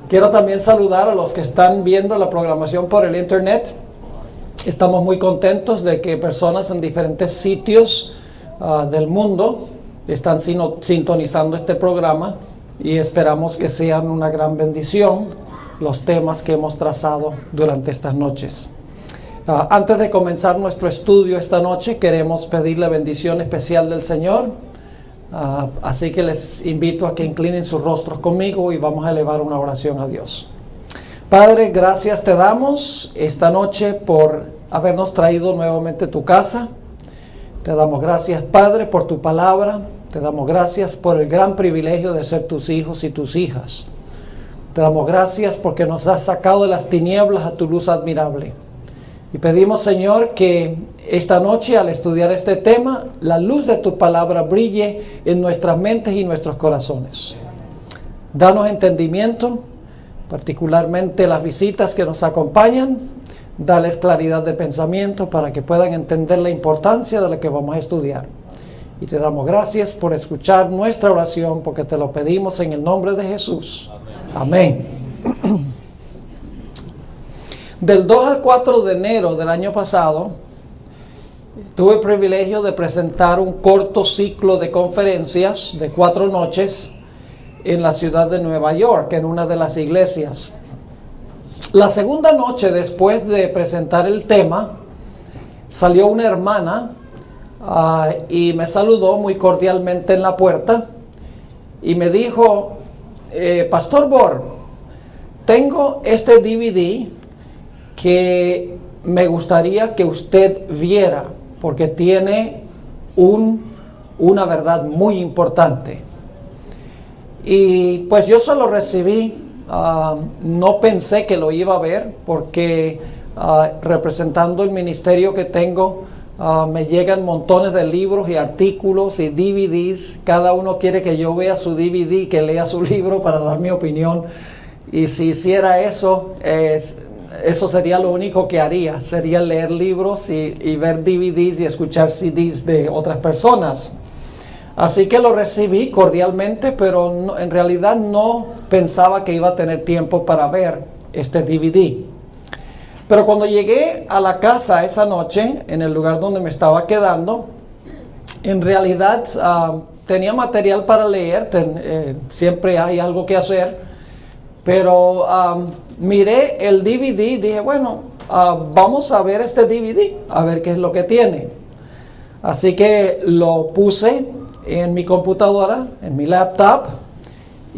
Quiero también saludar a los que están viendo la programación por el internet. Estamos muy contentos de que personas en diferentes sitios del mundo están sintonizando este programa y esperamos que sean una gran bendición los temas que hemos trazado durante estas noches. Antes de comenzar nuestro estudio esta noche, queremos pedir la bendición especial del Señor. Así que les invito a que inclinen sus rostros conmigo y vamos a elevar una oración a Dios. Padre, gracias te damos esta noche por habernos traído nuevamente a tu casa. Te damos gracias, Padre, por tu palabra. Te damos gracias por el gran privilegio de ser tus hijos y tus hijas. Te damos gracias porque nos has sacado de las tinieblas a tu luz admirable. Y pedimos, Señor, que esta noche al estudiar este tema, la luz de tu palabra brille en nuestras mentes y nuestros corazones. Danos entendimiento, particularmente las visitas que nos acompañan. Dales claridad de pensamiento para que puedan entender la importancia de lo que vamos a estudiar. Y te damos gracias por escuchar nuestra oración, porque te lo pedimos en el nombre de Jesús. Amén. Del 2 al 4 de enero del año pasado, tuve el privilegio de presentar un corto ciclo de conferencias de 4 noches en la ciudad de Nueva York, en una de las iglesias. La segunda noche, después de presentar el tema, salió una hermana y me saludó muy cordialmente en la puerta y me dijo, Pastor Bor, tengo este DVD que me gustaría que usted viera porque tiene una verdad muy importante. Y pues yo se lo recibí. No pensé que lo iba a ver porque representando el ministerio que tengo me llegan montones de libros y artículos y DVDs. Cada uno quiere que yo vea su DVD y que lea su libro para dar mi opinión. Y si hiciera eso, eso sería lo único que haría. Sería leer libros y ver DVDs y escuchar CDs de otras personas. Así que lo recibí cordialmente, pero no, en realidad no pensaba que iba a tener tiempo para ver este DVD. Pero cuando llegué a la casa esa noche, en el lugar donde me estaba quedando, en realidad tenía material para leer, siempre hay algo que hacer, pero miré el DVD y dije, bueno, vamos a ver este DVD, a ver qué es lo que tiene. Así que lo puse en mi computadora, en mi laptop,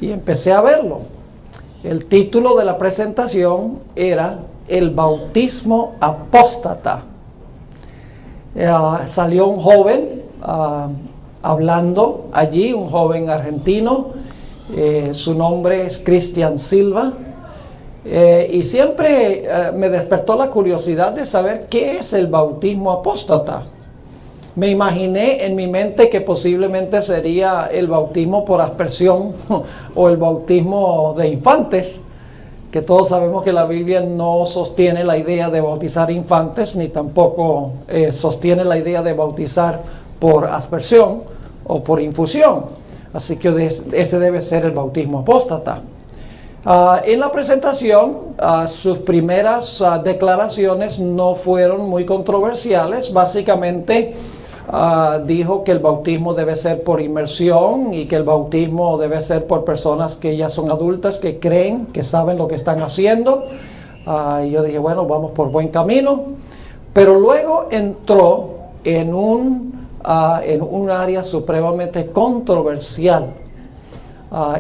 y empecé a verlo. El título de la presentación era El bautismo apóstata. Salió un joven hablando allí, un joven argentino, su nombre es Cristian Silva, y siempre me despertó la curiosidad de saber qué es el bautismo apóstata. Me imaginé en mi mente que posiblemente sería el bautismo por aspersión o el bautismo de infantes, que todos sabemos que la Biblia no sostiene la idea de bautizar infantes, ni tampoco sostiene la idea de bautizar por aspersión o por infusión. Así que ese debe ser el bautismo apóstata. En la presentación, sus primeras declaraciones no fueron muy controversiales. Básicamente, dijo que el bautismo debe ser por inmersión y que el bautismo debe ser por personas que ya son adultas, que creen, que saben lo que están haciendo. Y yo dije, bueno, vamos por buen camino. Pero luego entró en un área supremamente controversial.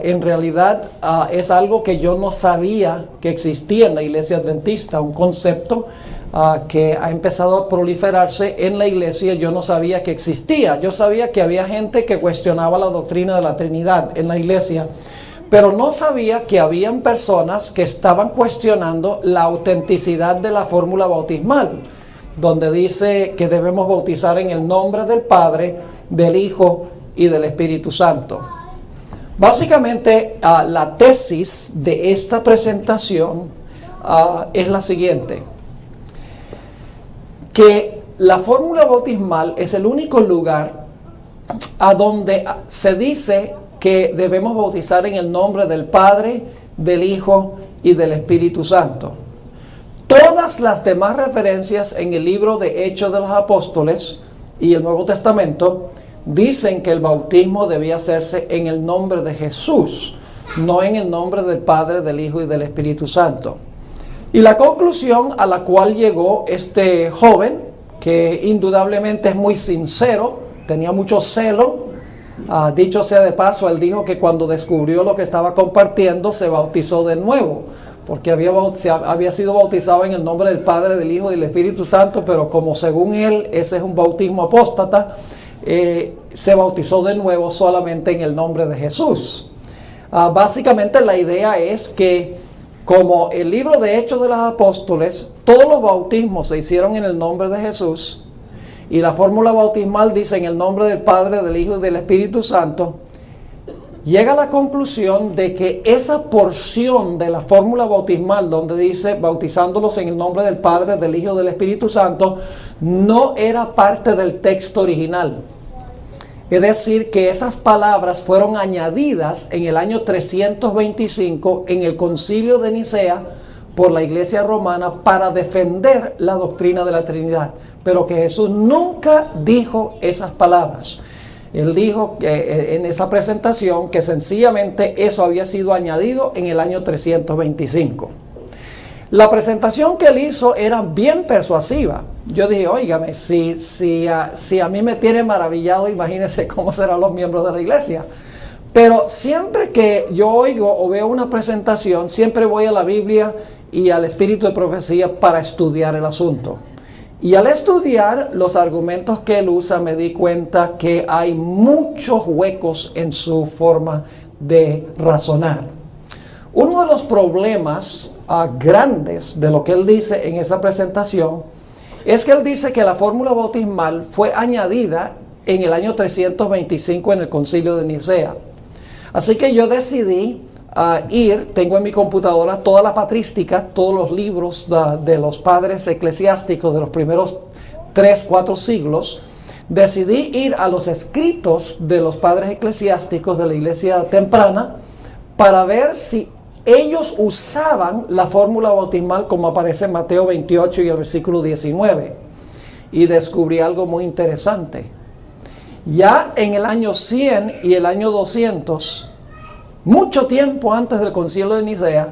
En realidad es algo que yo no sabía que existía en la iglesia adventista, un concepto que ha empezado a proliferarse en la iglesia. Yo no sabía que existía. Yo sabía que había gente que cuestionaba la doctrina de la Trinidad en la iglesia, pero no sabía que habían personas que estaban cuestionando la autenticidad de la fórmula bautismal, donde dice que debemos bautizar en el nombre del Padre, del Hijo y del Espíritu Santo. Básicamente, la tesis de esta presentación es la siguiente: que la fórmula bautismal es el único lugar a donde se dice que debemos bautizar en el nombre del Padre, del Hijo y del Espíritu Santo. Todas las demás referencias en el libro de Hechos de los Apóstoles y el Nuevo Testamento dicen que el bautismo debía hacerse en el nombre de Jesús, no en el nombre del Padre, del Hijo y del Espíritu Santo. Y la conclusión a la cual llegó este joven, que indudablemente es muy sincero, tenía mucho celo, dicho sea de paso, él dijo que cuando descubrió lo que estaba compartiendo se bautizó de nuevo, porque había sido bautizado en el nombre del Padre, del Hijo y del Espíritu Santo, pero como según él ese es un bautismo apóstata, se bautizó de nuevo solamente en el nombre de Jesús. Básicamente la idea es que como el libro de Hechos de los Apóstoles, todos los bautismos se hicieron en el nombre de Jesús, y la fórmula bautismal dice en el nombre del Padre, del Hijo y del Espíritu Santo, llega a la conclusión de que esa porción de la fórmula bautismal donde dice bautizándolos en el nombre del Padre, del Hijo y del Espíritu Santo, no era parte del texto original. Es decir, que esas palabras fueron añadidas en el año 325 en el Concilio de Nicea por la Iglesia Romana para defender la doctrina de la Trinidad, pero que Jesús nunca dijo esas palabras. Él dijo en esa presentación que sencillamente eso había sido añadido en el año 325. La presentación que él hizo era bien persuasiva. Yo dije, óigame, si a mí me tiene maravillado, imagínense cómo serán los miembros de la iglesia. Pero siempre que yo oigo o veo una presentación, siempre voy a la Biblia y al Espíritu de Profecía para estudiar el asunto. Y al estudiar los argumentos que él usa, me di cuenta que hay muchos huecos en su forma de razonar. Uno de los problemas grandes de lo que él dice en esa presentación es que él dice que la fórmula bautismal fue añadida en el año 325 en el Concilio de Nicea. Así que yo decidí tengo en mi computadora toda la patrística, todos los libros de los padres eclesiásticos de los primeros 3-4 siglos. Decidí ir a los escritos de los padres eclesiásticos de la iglesia temprana para ver si ellos usaban la fórmula bautismal como aparece en Mateo 28 y el versículo 19. Y descubrí algo muy interesante. Ya en el año 100 y el año 200, mucho tiempo antes del Concilio de Nicea,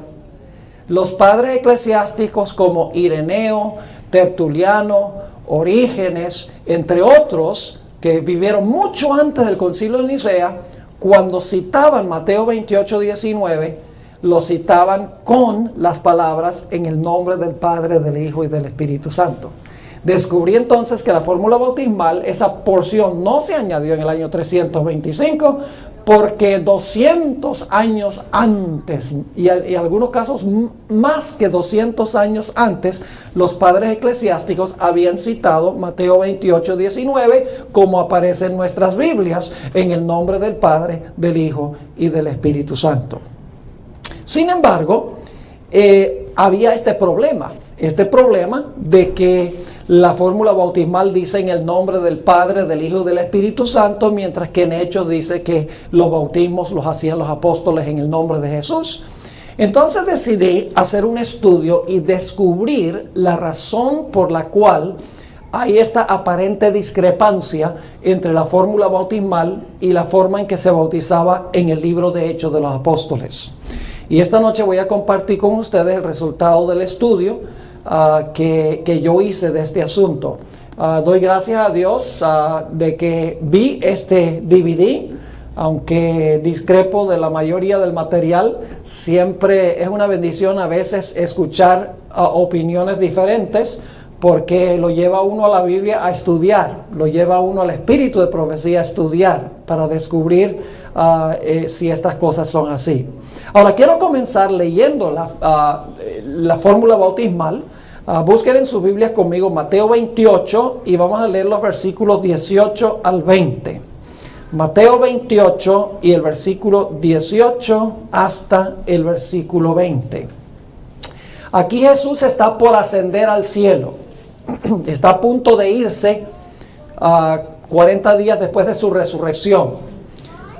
los padres eclesiásticos como Ireneo, Tertuliano, Orígenes, entre otros, que vivieron mucho antes del Concilio de Nicea, cuando citaban Mateo 28, 19, lo citaban con las palabras en el nombre del Padre, del Hijo y del Espíritu Santo. Descubrí entonces que la fórmula bautismal, esa porción no se añadió en el año 325, porque 200 años antes, y en algunos casos más que 200 años antes, los padres eclesiásticos habían citado Mateo 28, 19, como aparece en nuestras Biblias, en el nombre del Padre, del Hijo y del Espíritu Santo. Sin embargo, había este problema de que la fórmula bautismal dice en el nombre del Padre, del Hijo y del Espíritu Santo, mientras que en Hechos dice que los bautismos los hacían los apóstoles en el nombre de Jesús. Entonces decidí hacer un estudio y descubrir la razón por la cual hay esta aparente discrepancia entre la fórmula bautismal y la forma en que se bautizaba en el libro de Hechos de los Apóstoles. Y esta noche voy a compartir con ustedes el resultado del estudio que yo hice de este asunto. Doy gracias a Dios de que vi este DVD, aunque discrepo de la mayoría del material. Siempre es una bendición a veces escuchar opiniones diferentes, porque lo lleva uno a la Biblia a estudiar, lo lleva uno al Espíritu de Profecía a estudiar para descubrir si estas cosas son así. Ahora quiero comenzar leyendo la fórmula bautismal. Busquen en sus Biblias conmigo Mateo 28 y vamos a leer los versículos 18 al 20. Mateo 28 y el versículo 18 hasta el versículo 20. Aquí Jesús está por ascender al cielo. Está a punto de irse 40 días después de su resurrección.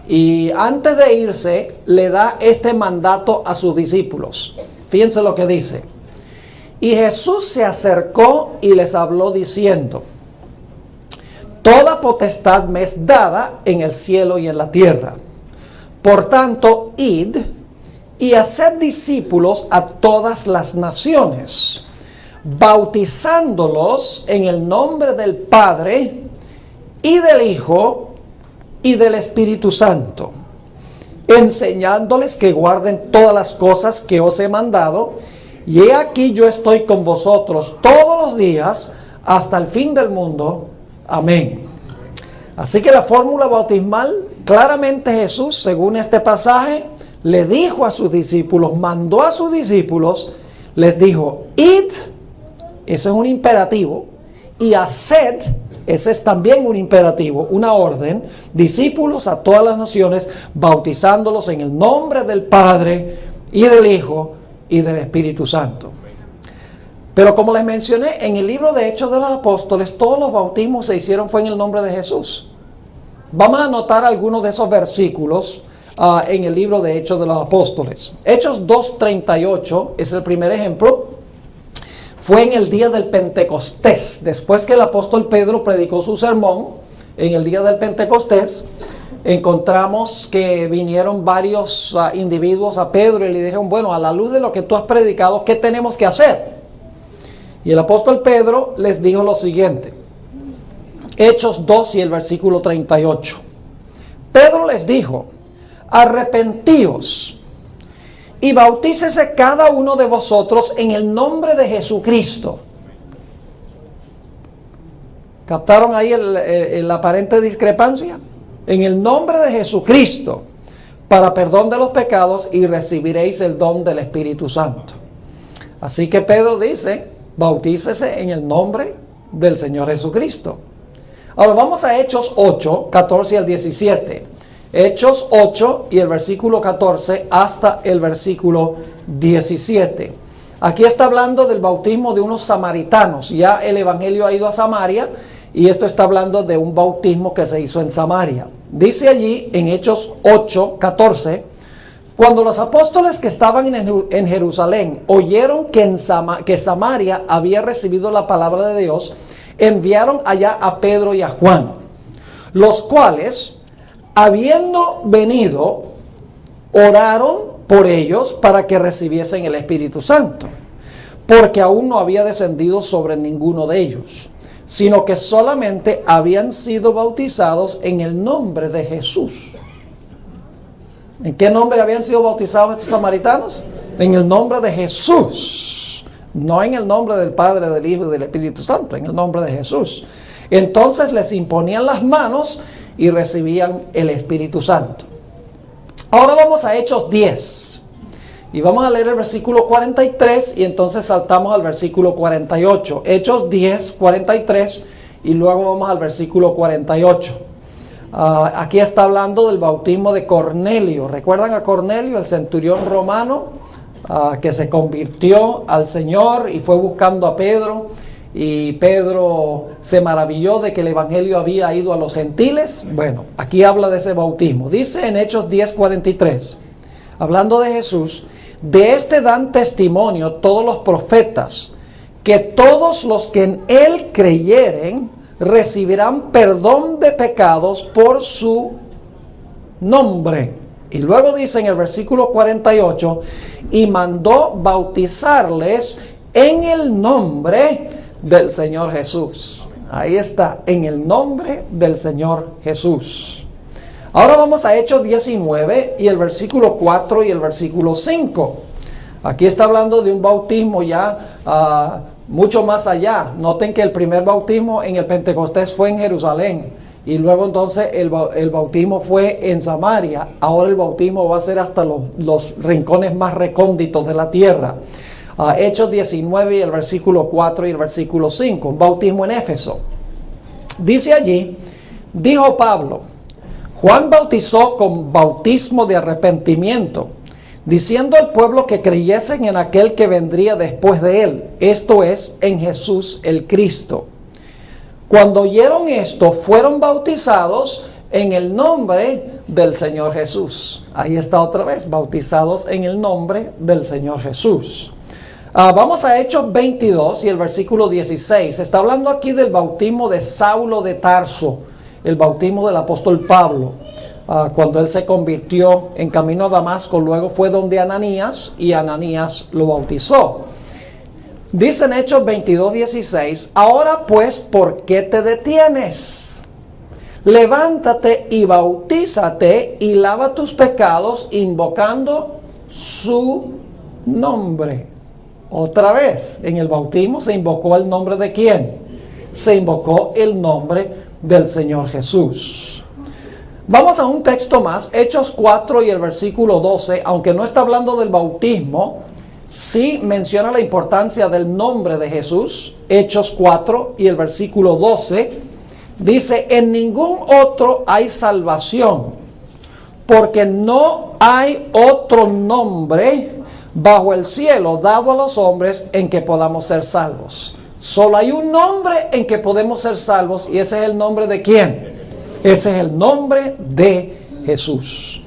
Y antes de irse, le da este mandato a sus discípulos. Fíjense lo que dice. Y Jesús se acercó y les habló diciendo: toda potestad me es dada en el cielo y en la tierra. Por tanto, id y haced discípulos a todas las naciones, bautizándolos en el nombre del Padre y del Hijo y del Espíritu Santo, enseñándoles que guarden todas las cosas que os he mandado, y he aquí yo estoy con vosotros todos los días hasta el fin del mundo. Amén. Así que la fórmula bautismal, claramente Jesús, según este pasaje, le dijo a sus discípulos, mandó a sus discípulos, les dijo: id, ese es un imperativo, y haced, ese es también un imperativo, una orden, discípulos a todas las naciones, bautizándolos en el nombre del Padre y del Hijo y del Espíritu Santo. Pero como les mencioné, en el libro de Hechos de los Apóstoles, todos los bautismos se hicieron fue en el nombre de Jesús. Vamos a anotar algunos de esos versículos en el libro de Hechos de los Apóstoles. Hechos 2:38 es el primer ejemplo. Fue en el día del Pentecostés, después que el apóstol Pedro predicó su sermón. En el día del Pentecostés encontramos que vinieron varios individuos a Pedro y le dijeron: bueno, a la luz de lo que tú has predicado, ¿qué tenemos que hacer? Y el apóstol Pedro les dijo lo siguiente. Hechos 2 y el versículo 38. Pedro les dijo: arrepentíos y bautícese cada uno de vosotros en el nombre de Jesucristo. ¿Captaron ahí la aparente discrepancia? En el nombre de Jesucristo, para perdón de los pecados, y recibiréis el don del Espíritu Santo. Así que Pedro dice: bautícese en el nombre del Señor Jesucristo. Ahora vamos a Hechos 8, 14 al 17. Hechos 8 y el versículo 14 hasta el versículo 17. Aquí está hablando del bautismo de unos samaritanos. Ya el evangelio ha ido a Samaria y esto está hablando de un bautismo que se hizo en Samaria. Dice allí en Hechos 8, 14: cuando los apóstoles que estaban en Jerusalén oyeron que Samaria había recibido la palabra de Dios, enviaron allá a Pedro y a Juan, los cuales, habiendo venido, oraron por ellos para que recibiesen el Espíritu Santo, porque aún no había descendido sobre ninguno de ellos, sino que solamente habían sido bautizados en el nombre de Jesús. ¿En qué nombre habían sido bautizados estos samaritanos? En el nombre de Jesús, no en el nombre del Padre, del Hijo y del Espíritu Santo, en el nombre de Jesús. Entonces les imponían las manos y recibían el Espíritu Santo. Ahora vamos a Hechos 10 y vamos a leer el versículo 43 y entonces saltamos al versículo 48. Hechos 10, 43 y luego vamos al versículo 48. Aquí está hablando del bautismo de Cornelio. ¿Recuerdan a Cornelio, el centurión romano que se convirtió al Señor y fue buscando a Pedro? Y Pedro se maravilló de que el evangelio había ido a los gentiles. Bueno, aquí habla de ese bautismo. Dice en Hechos 10:43, hablando de Jesús: de este dan testimonio todos los profetas, que todos los que en él creyeren recibirán perdón de pecados por su nombre. Y luego dice en el versículo 48, y mandó bautizarles en el nombre del Señor Jesús. Ahí está, en el nombre del Señor Jesús. Ahora vamos a Hechos 19 y el versículo 4 y el versículo 5. Aquí está hablando de un bautismo ya mucho más allá. Noten que el primer bautismo en el Pentecostés fue en Jerusalén y luego entonces el bautismo fue en Samaria. Ahora el bautismo va a ser hasta los rincones más recónditos de la tierra. Hechos 19 y el versículo 4 y el versículo 5, un bautismo en Éfeso. Dice allí: dijo Pablo, Juan bautizó con bautismo de arrepentimiento, diciendo al pueblo que creyesen en aquel que vendría después de él, esto es, en Jesús el Cristo. Cuando oyeron esto, fueron bautizados en el nombre del Señor Jesús. Ahí está otra vez, bautizados en el nombre del Señor Jesús. Vamos a Hechos 22 y el versículo 16. Está hablando aquí del bautismo de Saulo de Tarso, el bautismo del apóstol Pablo. Cuando él se convirtió en camino a Damasco, luego fue donde Ananías y Ananías lo bautizó. Dice en Hechos 22, 16, ahora pues, ¿por qué te detienes? Levántate y bautízate y lava tus pecados invocando su nombre. Otra vez, en el bautismo se invocó el nombre de ¿quién? Se invocó el nombre del Señor Jesús. Vamos a un texto más, Hechos 4 y el versículo 12, aunque no está hablando del bautismo, sí menciona la importancia del nombre de Jesús. Hechos 4 y el versículo 12 dice, en ningún otro hay salvación, porque no hay otro nombre bajo el cielo dado a los hombres en que podamos ser salvos. Solo hay un nombre en que podemos ser salvos, y ese es el nombre de ¿quién? Ese es el nombre de Jesús.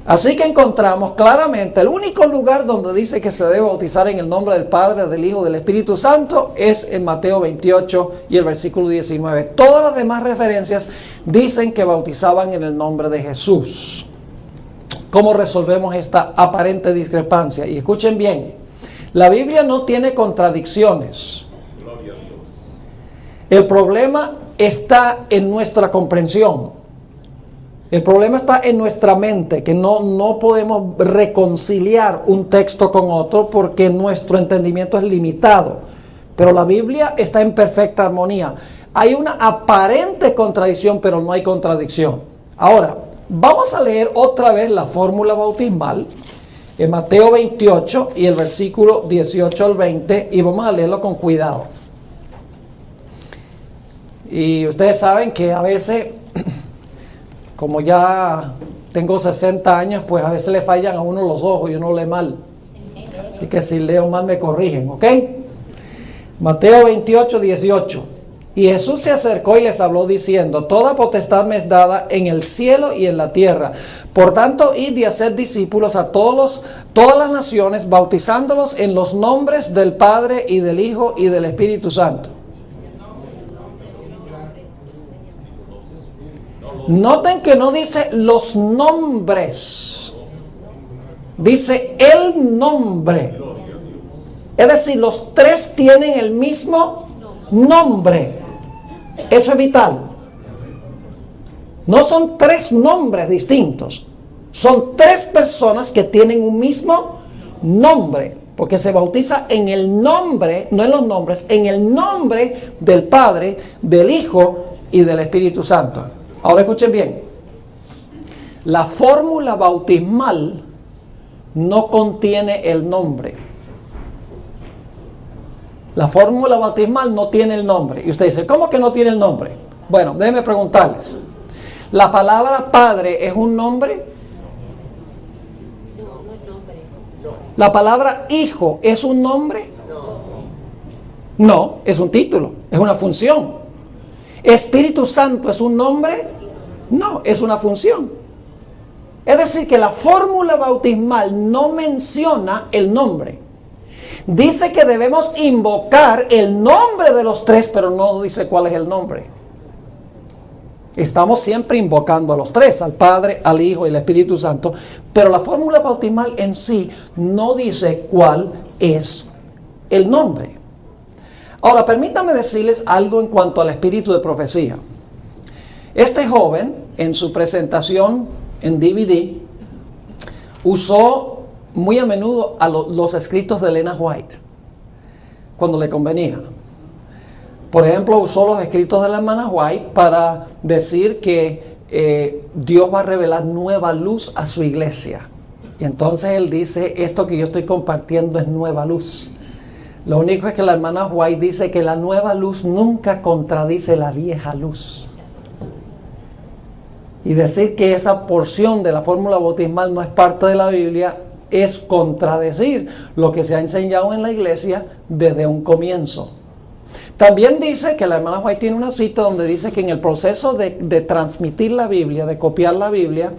Así que encontramos claramente el único lugar donde dice que se debe bautizar en el nombre del Padre, del Hijo, del Espíritu Santo es en Mateo 28 y el versículo 19. Todas las demás referencias dicen que bautizaban en el nombre de Jesús. ¿Cómo resolvemos esta aparente discrepancia? Y escuchen bien, la Biblia no tiene contradicciones. El problema está en nuestra comprensión. El problema está en nuestra mente, que no podemos reconciliar un texto con otro porque nuestro entendimiento es limitado. Pero la Biblia está en perfecta armonía. Hay una aparente contradicción, pero no hay contradicción. Ahora, vamos a leer otra vez la fórmula bautismal en Mateo 28 y el versículo 18 al 20, y vamos a leerlo con cuidado. Y ustedes saben que a veces, como ya tengo 60 años, pues a veces le fallan a uno los ojos y uno lee mal. Así que si leo mal me corrigen, ¿ok? Mateo 28, 18. Y Jesús se acercó y les habló diciendo, toda potestad me es dada en el cielo y en la tierra. Por tanto, id y haced discípulos a todas las naciones, bautizándolos en los nombres del Padre y del Hijo y del Espíritu Santo. Noten que no dice los nombres, dice el nombre. Es decir, los tres tienen el mismo nombre. Eso es vital. No son tres nombres distintos, son tres personas que tienen un mismo nombre, porque se bautiza en el nombre, no en los nombres, en el nombre del Padre, del Hijo y del Espíritu Santo. Ahora escuchen bien, la fórmula bautismal no contiene el nombre. La fórmula bautismal no tiene el nombre. Y usted dice, ¿cómo que no tiene el nombre? Bueno, déjenme preguntarles. ¿La palabra Padre es un nombre? No, no es nombre. ¿La palabra Hijo es un nombre? No, es un título, es una función. ¿Espíritu Santo es un nombre? No, es una función. Es decir, que la fórmula bautismal no menciona el nombre. Dice que debemos invocar el nombre de los tres, pero no dice cuál es el nombre. Estamos siempre invocando a los tres, al Padre, al Hijo y al Espíritu Santo, pero la fórmula bautismal en sí no dice cuál es el nombre. Ahora, permítanme decirles algo en cuanto al espíritu de profecía. Este joven, en su presentación en DVD, usó muy a menudo los escritos de Elena White, cuando le convenía. Por ejemplo, usó los escritos de la hermana White para decir que Dios va a revelar nueva luz a su iglesia. Y entonces él dice, esto que yo estoy compartiendo es nueva luz. Lo único es que la hermana White dice que la nueva luz nunca contradice la vieja luz. Y decir que esa porción de la fórmula bautismal no es parte de la Biblia es contradecir lo que se ha enseñado en la iglesia desde un comienzo. También dice que la hermana White tiene una cita donde dice que en el proceso de transmitir la Biblia, de copiar la Biblia,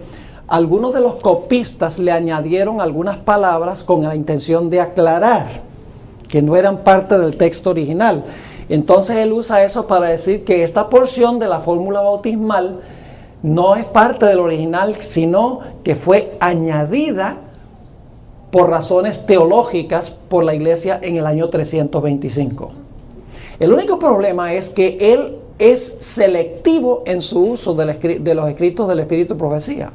algunos de los copistas le añadieron algunas palabras con la intención de aclarar que no eran parte del texto original. Entonces él usa eso para decir que esta porción de la fórmula bautismal no es parte del original, sino que fue añadida por razones teológicas por la iglesia en el año 325. El único problema es que él es selectivo en su uso de los escritos del Espíritu de Profecía.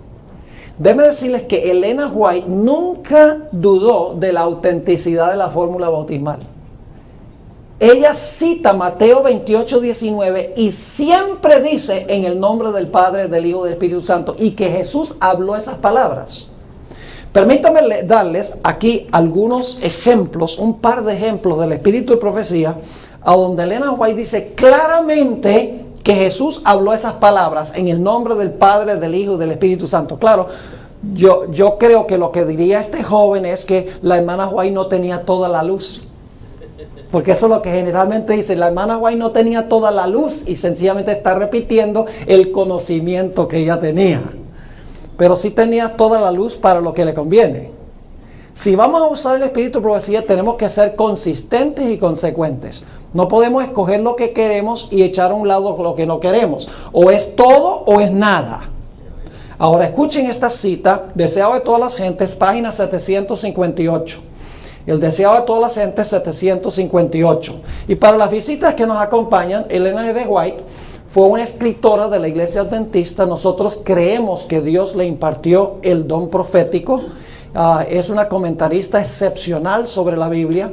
Déjenme decirles que Elena White nunca dudó de la autenticidad de la fórmula bautismal. Ella cita Mateo 28:19 y siempre dice en el nombre del Padre, del Hijo y del Espíritu Santo, y que Jesús habló esas palabras. Permítanme darles aquí algunos ejemplos, un par de ejemplos del Espíritu de Profecía, a donde Elena White dice claramente que Jesús habló esas palabras en el nombre del Padre, del Hijo y del Espíritu Santo. Claro, yo creo que lo que diría este joven es que la hermana White no tenía toda la luz. Porque eso es lo que generalmente dice, la hermana White no tenía toda la luz y sencillamente está repitiendo el conocimiento que ella tenía. Pero sí tenía toda la luz para lo que le conviene. Si vamos a usar el Espíritu de Profecía, tenemos que ser consistentes y consecuentes. No podemos escoger lo que queremos y echar a un lado lo que no queremos. O es todo o es nada. Ahora escuchen esta cita, Deseado de todas las gentes, página 758. El Deseado de todas las gentes, 758. Y para las visitas que nos acompañan, Elena de White fue una escritora de la Iglesia Adventista. Nosotros creemos que Dios le impartió el don profético. Es una comentarista excepcional sobre la Biblia.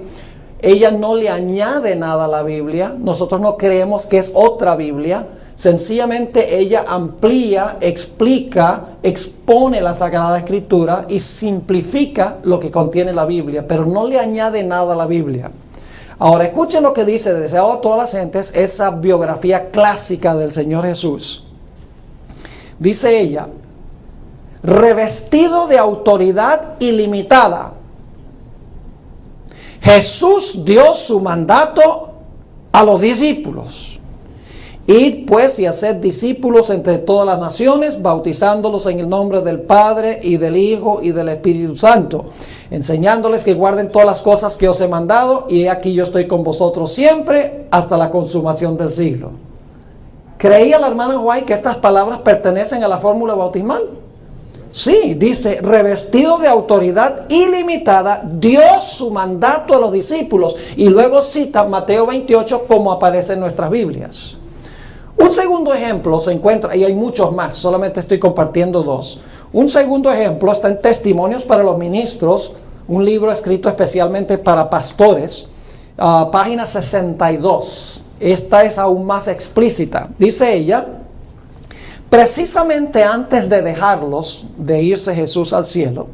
Ella no le añade nada a la Biblia. Nosotros no creemos que es otra Biblia. Sencillamente ella amplía, explica, expone la Sagrada Escritura y simplifica lo que contiene la Biblia, pero no le añade nada a la Biblia. Ahora escuchen lo que dice Deseado a todas las gentes, esa biografía clásica del Señor Jesús. Dice ella: revestido de autoridad ilimitada, Jesús dio su mandato a los discípulos. Id pues y haced discípulos entre todas las naciones, bautizándolos en el nombre del Padre y del Hijo y del Espíritu Santo, enseñándoles que guarden todas las cosas que os he mandado, y he aquí yo estoy con vosotros siempre hasta la consumación del siglo. ¿Creía la hermana White que estas palabras pertenecen a la fórmula bautismal? Sí, dice, revestido de autoridad ilimitada, dio su mandato a los discípulos. Y luego cita Mateo 28 como aparece en nuestras Biblias. Un segundo ejemplo se encuentra, y hay muchos más, solamente estoy compartiendo dos. Un segundo ejemplo está en Testimonios para los Ministros, un libro escrito especialmente para pastores, página 62. Esta es aún más explícita. Dice ella: precisamente antes de dejarlos, de irse Jesús al cielo,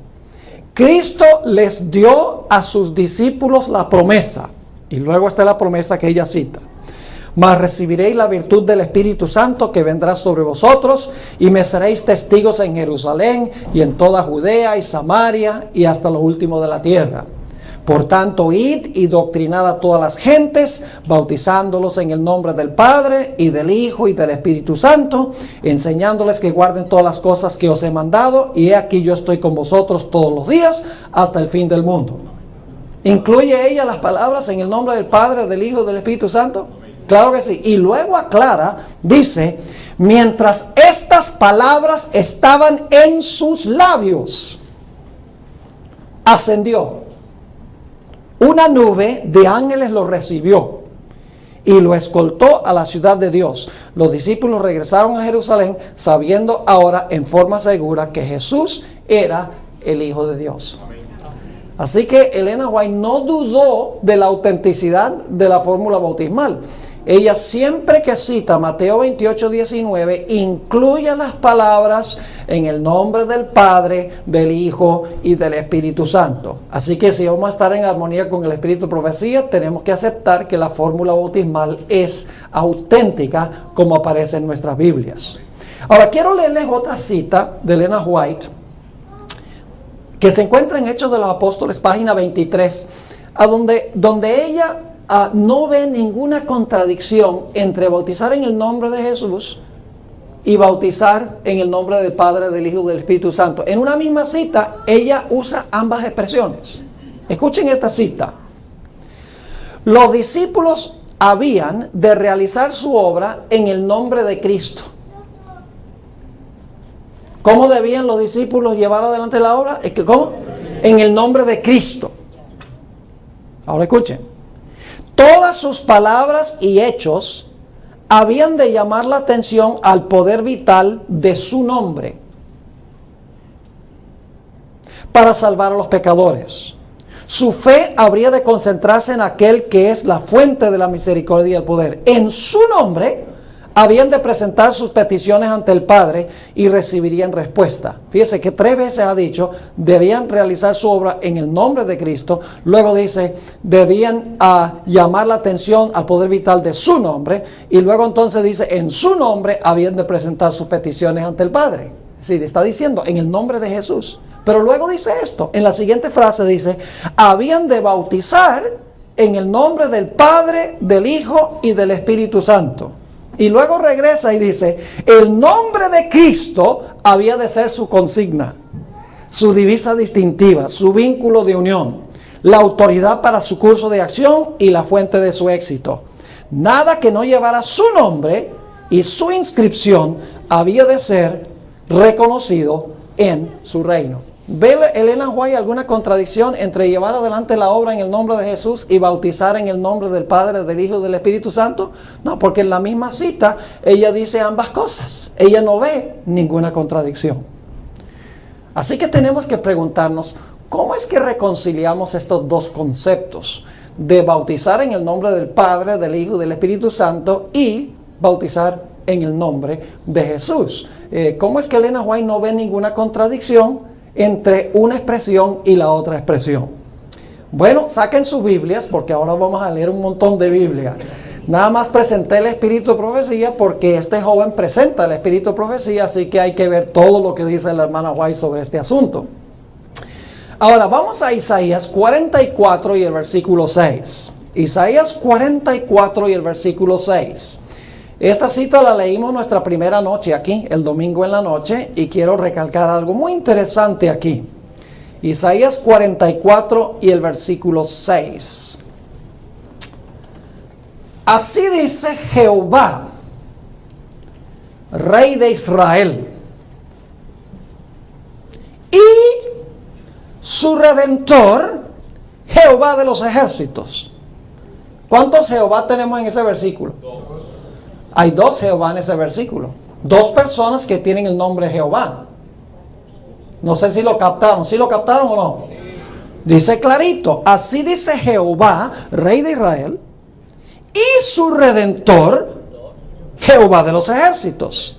Cristo les dio a sus discípulos la promesa. Y luego está la promesa que ella cita: mas recibiréis la virtud del Espíritu Santo que vendrá sobre vosotros, y me seréis testigos en Jerusalén y en toda Judea y Samaria y hasta lo último de la tierra. Por tanto, id y doctrinad a todas las gentes, bautizándolos en el nombre del Padre y del Hijo y del Espíritu Santo, enseñándoles que guarden todas las cosas que os he mandado, y he aquí yo estoy con vosotros todos los días hasta el fin del mundo. ¿Incluye ella las palabras en el nombre del Padre, del Hijo y del Espíritu Santo? Claro que sí. Y luego aclara, dice: mientras estas palabras estaban en sus labios, ascendió. Una nube de ángeles lo recibió y lo escoltó a la ciudad de Dios. Los discípulos regresaron a Jerusalén sabiendo ahora en forma segura que Jesús era el Hijo de Dios. Así que Elena White no dudó de la autenticidad de la fórmula bautismal. Ella siempre que cita Mateo 28:19 incluye las palabras en el nombre del Padre, del Hijo y del Espíritu Santo. Así que si vamos a estar en armonía con el Espíritu de Profecía, tenemos que aceptar que la fórmula bautismal es auténtica como aparece en nuestras Biblias. Ahora quiero leerles otra cita de Elena White que se encuentra en Hechos de los Apóstoles, página 23, donde ella no ve ninguna contradicción entre bautizar en el nombre de Jesús y bautizar en el nombre del Padre, del Hijo y del Espíritu Santo. En una misma cita, ella usa ambas expresiones. Escuchen esta cita. Los discípulos habían de realizar su obra en el nombre de Cristo. ¿Cómo debían los discípulos llevar adelante la obra? ¿Cómo? En el nombre de Cristo. Ahora escuchen. Todas sus palabras y hechos habían de llamar la atención al poder vital de su nombre para salvar a los pecadores. Su fe habría de concentrarse en aquel que es la fuente de la misericordia y el poder. En su nombre habían de presentar sus peticiones ante el Padre y recibirían respuesta. Fíjese que 3 veces ha dicho, debían realizar su obra en el nombre de Cristo. Luego dice, debían llamar la atención al poder vital de su nombre. Y luego entonces dice, en su nombre habían de presentar sus peticiones ante el Padre. Es decir, está diciendo, en el nombre de Jesús. Pero luego dice esto, en la siguiente frase dice, habían de bautizar en el nombre del Padre, del Hijo y del Espíritu Santo. Y luego regresa y dice, el nombre de Cristo había de ser su consigna, su divisa distintiva, su vínculo de unión, la autoridad para su curso de acción y la fuente de su éxito. Nada que no llevara su nombre y su inscripción había de ser reconocido en su reino. ¿Ve Elena White alguna contradicción entre llevar adelante la obra en el nombre de Jesús y bautizar en el nombre del Padre, del Hijo y del Espíritu Santo? No, porque en la misma cita ella dice ambas cosas. Ella no ve ninguna contradicción. Así que tenemos que preguntarnos, ¿cómo es que reconciliamos estos dos conceptos? De bautizar en el nombre del Padre, del Hijo y del Espíritu Santo y bautizar en el nombre de Jesús. ¿Cómo es que Elena White no ve ninguna contradicción entre una expresión y la otra expresión? Bueno, saquen sus Biblias porque ahora vamos a leer un montón de Biblia. Nada más presenté el Espíritu de Profecía porque este joven presenta el Espíritu de Profecía, así que hay que ver todo lo que dice la hermana White sobre este asunto. Ahora vamos a Isaías 44 y el versículo 6. Isaías 44 y el versículo 6. Esta cita la leímos nuestra primera noche aquí, el domingo en la noche, y quiero recalcar algo muy interesante aquí. Isaías 44 y el versículo 6. Así dice Jehová, Rey de Israel, y su Redentor, Jehová de los ejércitos. ¿Cuántos Jehová tenemos en ese versículo? Hay 2 Jehová en ese versículo. 2 personas que tienen el nombre Jehová. No sé si lo captaron. ¿Sí lo captaron o no? Sí. Dice clarito, así dice Jehová, Rey de Israel, y su Redentor, Jehová de los ejércitos.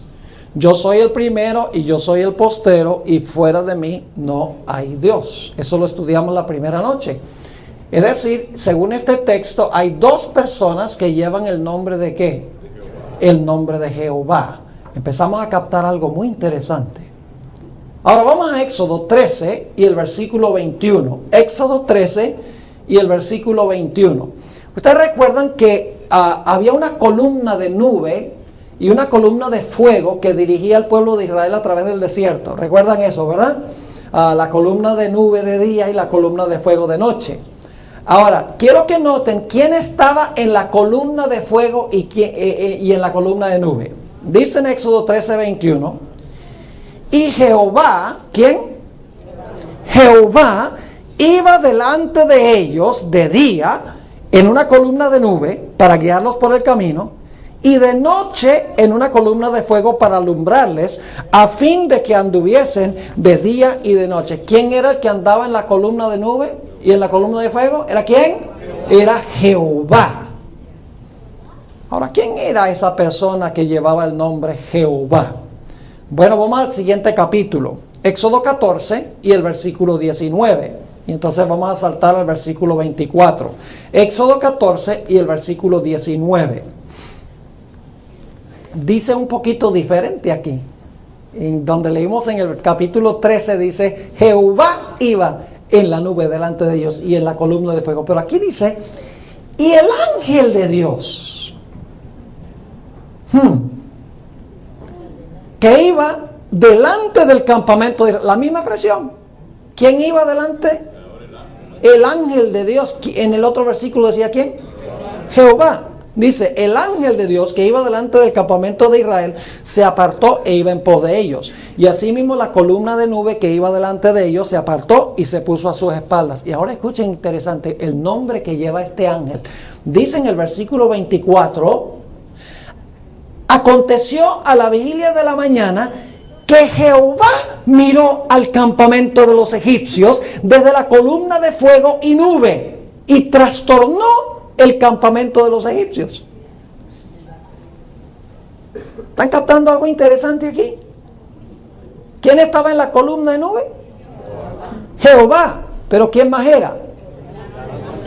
Yo soy el primero y yo soy el postero, y fuera de mí no hay Dios. Eso lo estudiamos la primera noche. Es decir, según este texto, hay 2 personas que llevan el nombre de ¿qué? El nombre de Jehová. Empezamos a captar algo muy interesante. Ahora vamos a Éxodo 13 y el versículo 21. Éxodo 13 y el versículo 21. Ustedes recuerdan que había una columna de nube y una columna de fuego que dirigía al pueblo de Israel a través del desierto. ¿Recuerdan eso, verdad? La columna de nube de día y la columna de fuego de noche. Ahora, quiero que noten quién estaba en la columna de fuego y en la columna de nube. Dice en Éxodo 13, 21. Y Jehová, ¿quién? Jehová iba delante de ellos de día en una columna de nube para guiarlos por el camino, y de noche en una columna de fuego para alumbrarles, a fin de que anduviesen de día y de noche. ¿Quién era el que andaba en la columna de nube y en la columna de fuego? ¿Era quién? Era Jehová. Ahora, ¿quién era esa persona que llevaba el nombre Jehová? Bueno, vamos al siguiente capítulo, Éxodo 14 y el versículo 19. Y entonces vamos a saltar al versículo 24. Éxodo 14 y el versículo 19. Dice un poquito diferente aquí. En donde leímos en el capítulo 13 dice, Jehová iba en la nube delante de ellos y en la columna de fuego. Pero aquí dice, Y el ángel de Dios, que iba delante del campamento, la misma expresión. ¿Quién iba delante? El ángel de Dios. En el otro versículo decía ¿quién? Jehová. Dice, el ángel de Dios que iba delante del campamento de Israel se apartó e iba en pos de ellos. Y asimismo la columna de nube que iba delante de ellos se apartó y se puso a sus espaldas. Y ahora escuchen interesante el nombre que lleva este ángel. Dice en el versículo 24, aconteció a la vigilia de la mañana que Jehová miró al campamento de los egipcios desde la columna de fuego y nube y trastornó el campamento de los egipcios. ¿Están captando algo interesante aquí? ¿Quién estaba en la columna de nube? Jehová. ¿Pero quién más era?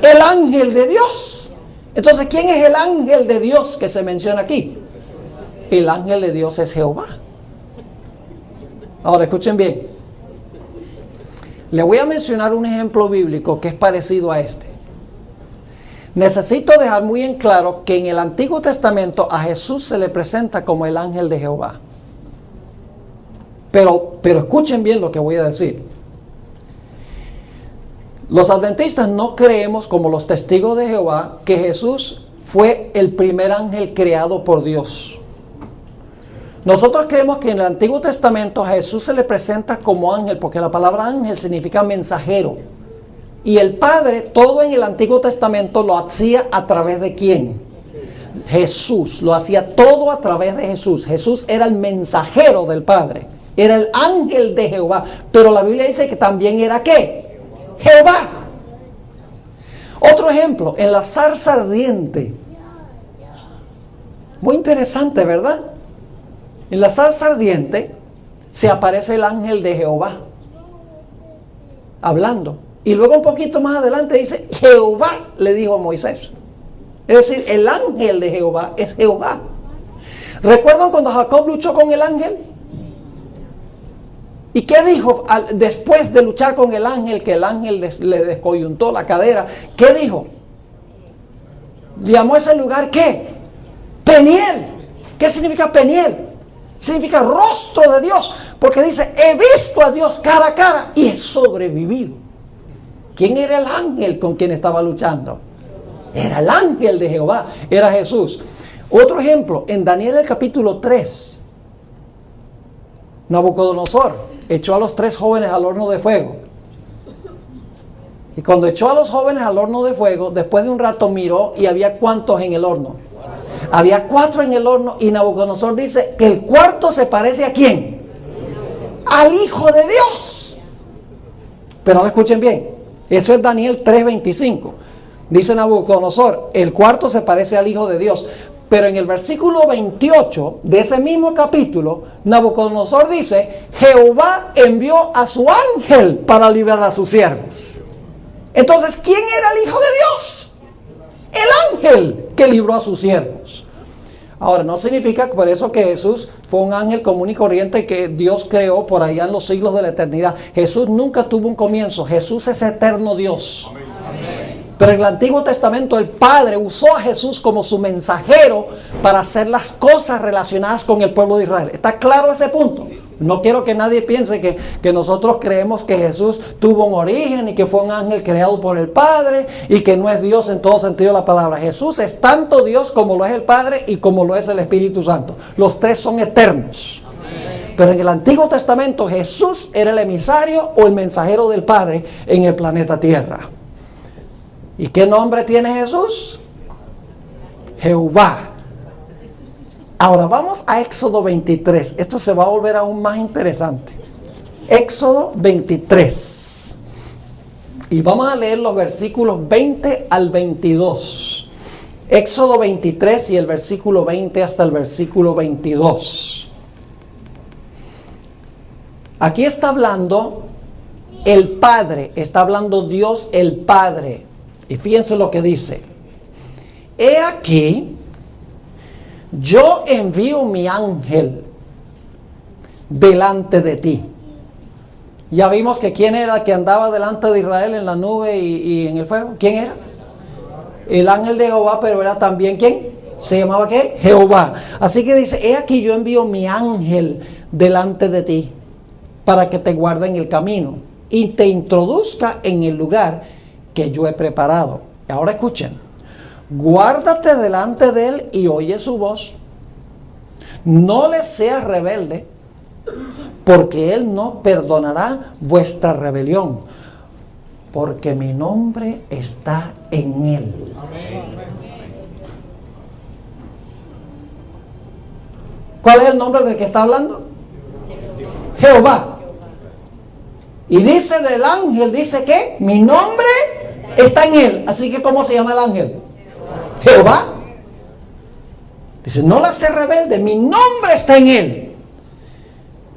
El ángel de Dios. Entonces, ¿quién es el ángel de Dios que se menciona aquí? El ángel de Dios es Jehová. Ahora escuchen bien. Le voy a mencionar un ejemplo bíblico que es parecido a este. Necesito dejar muy en claro que en el Antiguo Testamento a Jesús se le presenta como el ángel de Jehová. Pero escuchen bien lo que voy a decir. Los adventistas no creemos, como los testigos de Jehová, que Jesús fue el primer ángel creado por Dios. Nosotros creemos que en el Antiguo Testamento a Jesús se le presenta como ángel, porque la palabra ángel significa mensajero. Y el Padre, todo en el Antiguo Testamento lo hacía a través de ¿quién? Jesús. Lo hacía todo a través de Jesús. Jesús era el mensajero del Padre. Era el ángel de Jehová. Pero la Biblia dice que también era ¿qué? Jehová. Otro ejemplo, en la zarza ardiente. Muy interesante, ¿verdad? En la zarza ardiente se aparece el ángel de Jehová hablando. Y luego un poquito más adelante dice, Jehová le dijo a Moisés. Es decir, el ángel de Jehová es Jehová. ¿Recuerdan cuando Jacob luchó con el ángel? ¿Y qué dijo después de luchar con el ángel, que el ángel le descoyuntó la cadera? ¿Qué dijo? Llamó a ese lugar ¿qué? Peniel. ¿Qué significa Peniel? Significa rostro de Dios. Porque dice, he visto a Dios cara a cara y he sobrevivido. ¿Quién era el ángel con quien estaba luchando? Era el ángel de Jehová, era Jesús. Otro ejemplo, en Daniel el capítulo 3, Nabucodonosor echó a los 3 jóvenes al horno de fuego. Y cuando echó a los jóvenes al horno de fuego, después de un rato miró y había ¿cuántos en el horno? Había 4 en el horno y Nabucodonosor dice que el cuarto se parece ¿a quién? Al Hijo de Dios. Pero no escuchen bien. Eso es Daniel 3:25. Dice Nabucodonosor, el cuarto se parece al Hijo de Dios. Pero en el versículo 28 de ese mismo capítulo, Nabucodonosor dice, Jehová envió a su ángel para liberar a sus siervos. Entonces, ¿quién era el Hijo de Dios? El ángel que libró a sus siervos. Ahora, no significa por eso que Jesús fue un ángel común y corriente que Dios creó por allá en los siglos de la eternidad. Jesús nunca tuvo un comienzo. Jesús es eterno Dios. Amén. Pero en el Antiguo Testamento el Padre usó a Jesús como su mensajero para hacer las cosas relacionadas con el pueblo de Israel. ¿Está claro ese punto? No quiero que nadie piense que nosotros creemos que Jesús tuvo un origen y que fue un ángel creado por el Padre y que no es Dios en todo sentido de la palabra. Jesús es tanto Dios como lo es el Padre y como lo es el Espíritu Santo. Los 3 son eternos. Amén. Pero en el Antiguo Testamento Jesús era el emisario o el mensajero del Padre en el planeta Tierra. ¿Y qué nombre tiene Jesús? Jehová. Ahora vamos a Éxodo 23. Esto se va a volver aún más interesante. Éxodo 23. Y vamos a leer los versículos 20 al 22. Éxodo 23 y el versículo 20 hasta el versículo 22. Aquí está hablando el Padre, está hablando Dios el Padre. Y fíjense lo que dice. He aquí, yo envío mi ángel delante de ti. Ya vimos que quién era el que andaba delante de Israel en la nube y en el fuego. ¿Quién era? el ángel de Jehová, pero era también ¿quién? ¿Se llamaba qué? Jehová. Así que dice, he aquí yo envío mi ángel delante de ti para que te guarde en el camino y te introduzca en el lugar que yo he preparado. Y ahora escuchen, guárdate delante de él y oye su voz. No le seas rebelde, porque él no perdonará vuestra rebelión, porque mi nombre está en él. ¿Cuál es el nombre del que está hablando? Jehová. Y dice del ángel, dice que mi nombre está en él. Así que ¿cómo se llama el ángel? Jehová. Dice, no la sé rebelde, mi nombre está en él.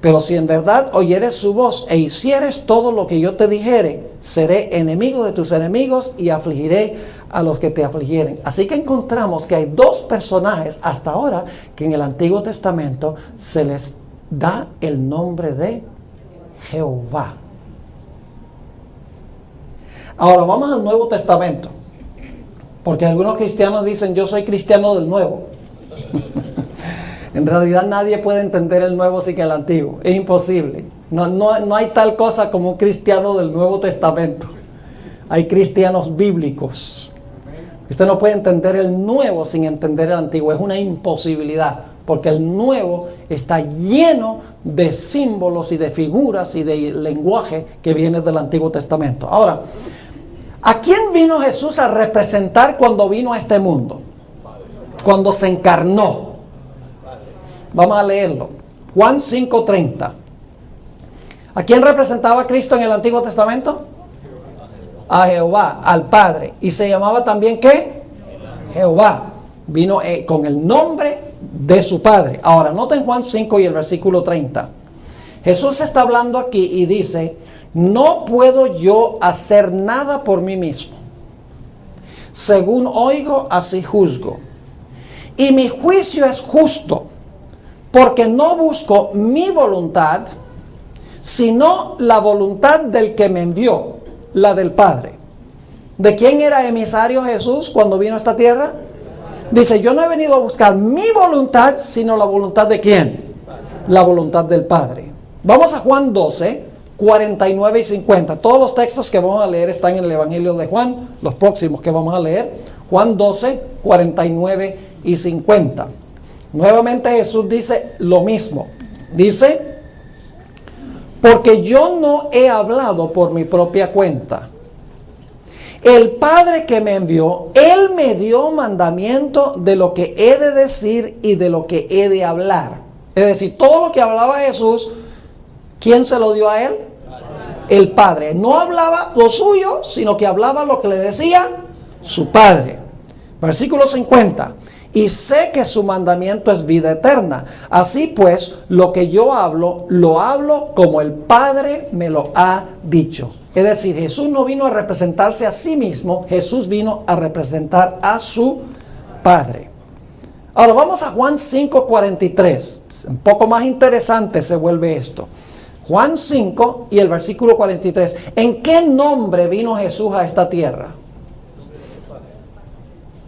Pero si en verdad oyeres su voz e hicieres todo lo que yo te dijere, seré enemigo de tus enemigos y afligiré a los que te afligieren. Así que encontramos que hay dos personajes hasta ahora que en el Antiguo Testamento se les da el nombre de Jehová. Ahora vamos al Nuevo Testamento, porque algunos cristianos dicen, yo soy cristiano del Nuevo. En realidad nadie puede entender el Nuevo sin que el Antiguo. Es imposible. No hay tal cosa como un cristiano del Nuevo Testamento. Hay cristianos bíblicos. Usted no puede entender el Nuevo sin entender el Antiguo. Es una imposibilidad, porque el Nuevo está lleno de símbolos y de figuras y de lenguaje que viene del Antiguo Testamento. Ahora, ¿a quién vino Jesús a representar cuando vino a este mundo? Cuando se encarnó. Vamos a leerlo. Juan 5:30. ¿A quién representaba Cristo en el Antiguo Testamento? A Jehová, al Padre. Y se llamaba también ¿qué? Jehová. Vino con el nombre de su Padre. Ahora, noten Juan 5 y el versículo 30. Jesús está hablando aquí y dice, no puedo yo hacer nada por mí mismo. Según oigo, así juzgo. Y mi juicio es justo, porque no busco mi voluntad, sino la voluntad del que me envió, la del Padre. ¿De quién era emisario Jesús cuando vino a esta tierra? Dice, yo no he venido a buscar mi voluntad, sino la voluntad de ¿quién? La voluntad del Padre. Vamos a Juan 12, 49 y 50. Todos los textos que vamos a leer están en el Evangelio de Juan, los próximos que vamos a leer. Juan 12, 49 y 50. Nuevamente Jesús dice lo mismo. Dice, porque yo no he hablado por mi propia cuenta. El Padre que me envió, Él me dio mandamiento de lo que he de decir y de lo que he de hablar. Es decir, todo lo que hablaba Jesús, ¿quién se lo dio a Él? El Padre. No hablaba lo suyo, sino que hablaba lo que le decía su Padre. Versículo 50. Y sé que su mandamiento es vida eterna. Así pues, lo que yo hablo, lo hablo como el Padre me lo ha dicho. Es decir, Jesús no vino a representarse a sí mismo, Jesús vino a representar a su Padre. Ahora vamos a Juan 5:43. Un poco más interesante se vuelve esto. Juan 5 y el versículo 43. ¿En qué nombre vino Jesús a esta tierra?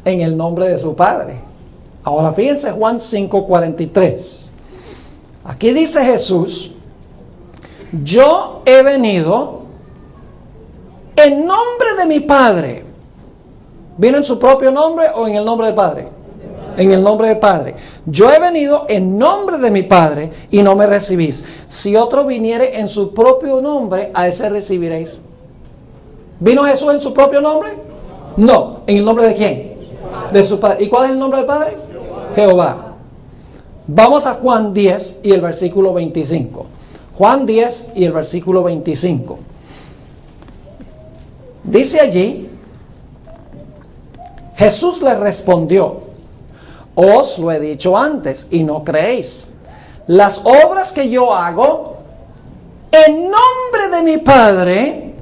En el nombre de su Padre. Ahora fíjense Juan 5:43. Aquí dice Jesús, yo he venido en nombre de mi Padre. ¿Vino en su propio nombre o en el nombre del Padre? En el nombre del Padre. Yo he venido en nombre de mi Padre y no me recibís. Si otro viniere en su propio nombre, a ese recibiréis. ¿Vino Jesús en su propio nombre? No. ¿En el nombre de quién? De su Padre. ¿Y cuál es el nombre del Padre? Jehová. Vamos a Juan 10 y el versículo 25. Juan 10 y el versículo 25. Dice allí, Jesús le respondió, os lo he dicho antes y no creéis. Las obras que yo hago en nombre de mi Padre,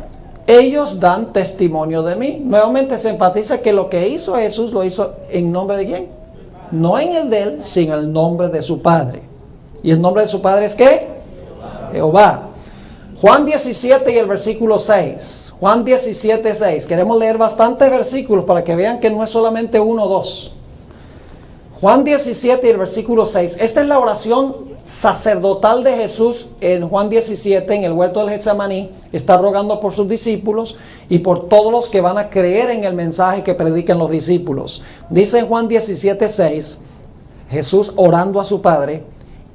ellos dan testimonio de mí. Nuevamente se enfatiza que lo que hizo Jesús lo hizo en nombre de quién. No en el de él, sino en el nombre de su Padre. ¿Y el nombre de su Padre es qué? Jehová. Juan 17 y el versículo 6. Juan 17, 6. Queremos leer bastantes versículos para que vean que no es solamente uno o dos. Juan 17 y el versículo 6. Esta es la oración sacerdotal de Jesús en Juan 17, en el huerto del Getsemaní. Está rogando por sus discípulos y por todos los que van a creer en el mensaje que predican los discípulos. Dice en Juan 17, 6, Jesús orando a su Padre: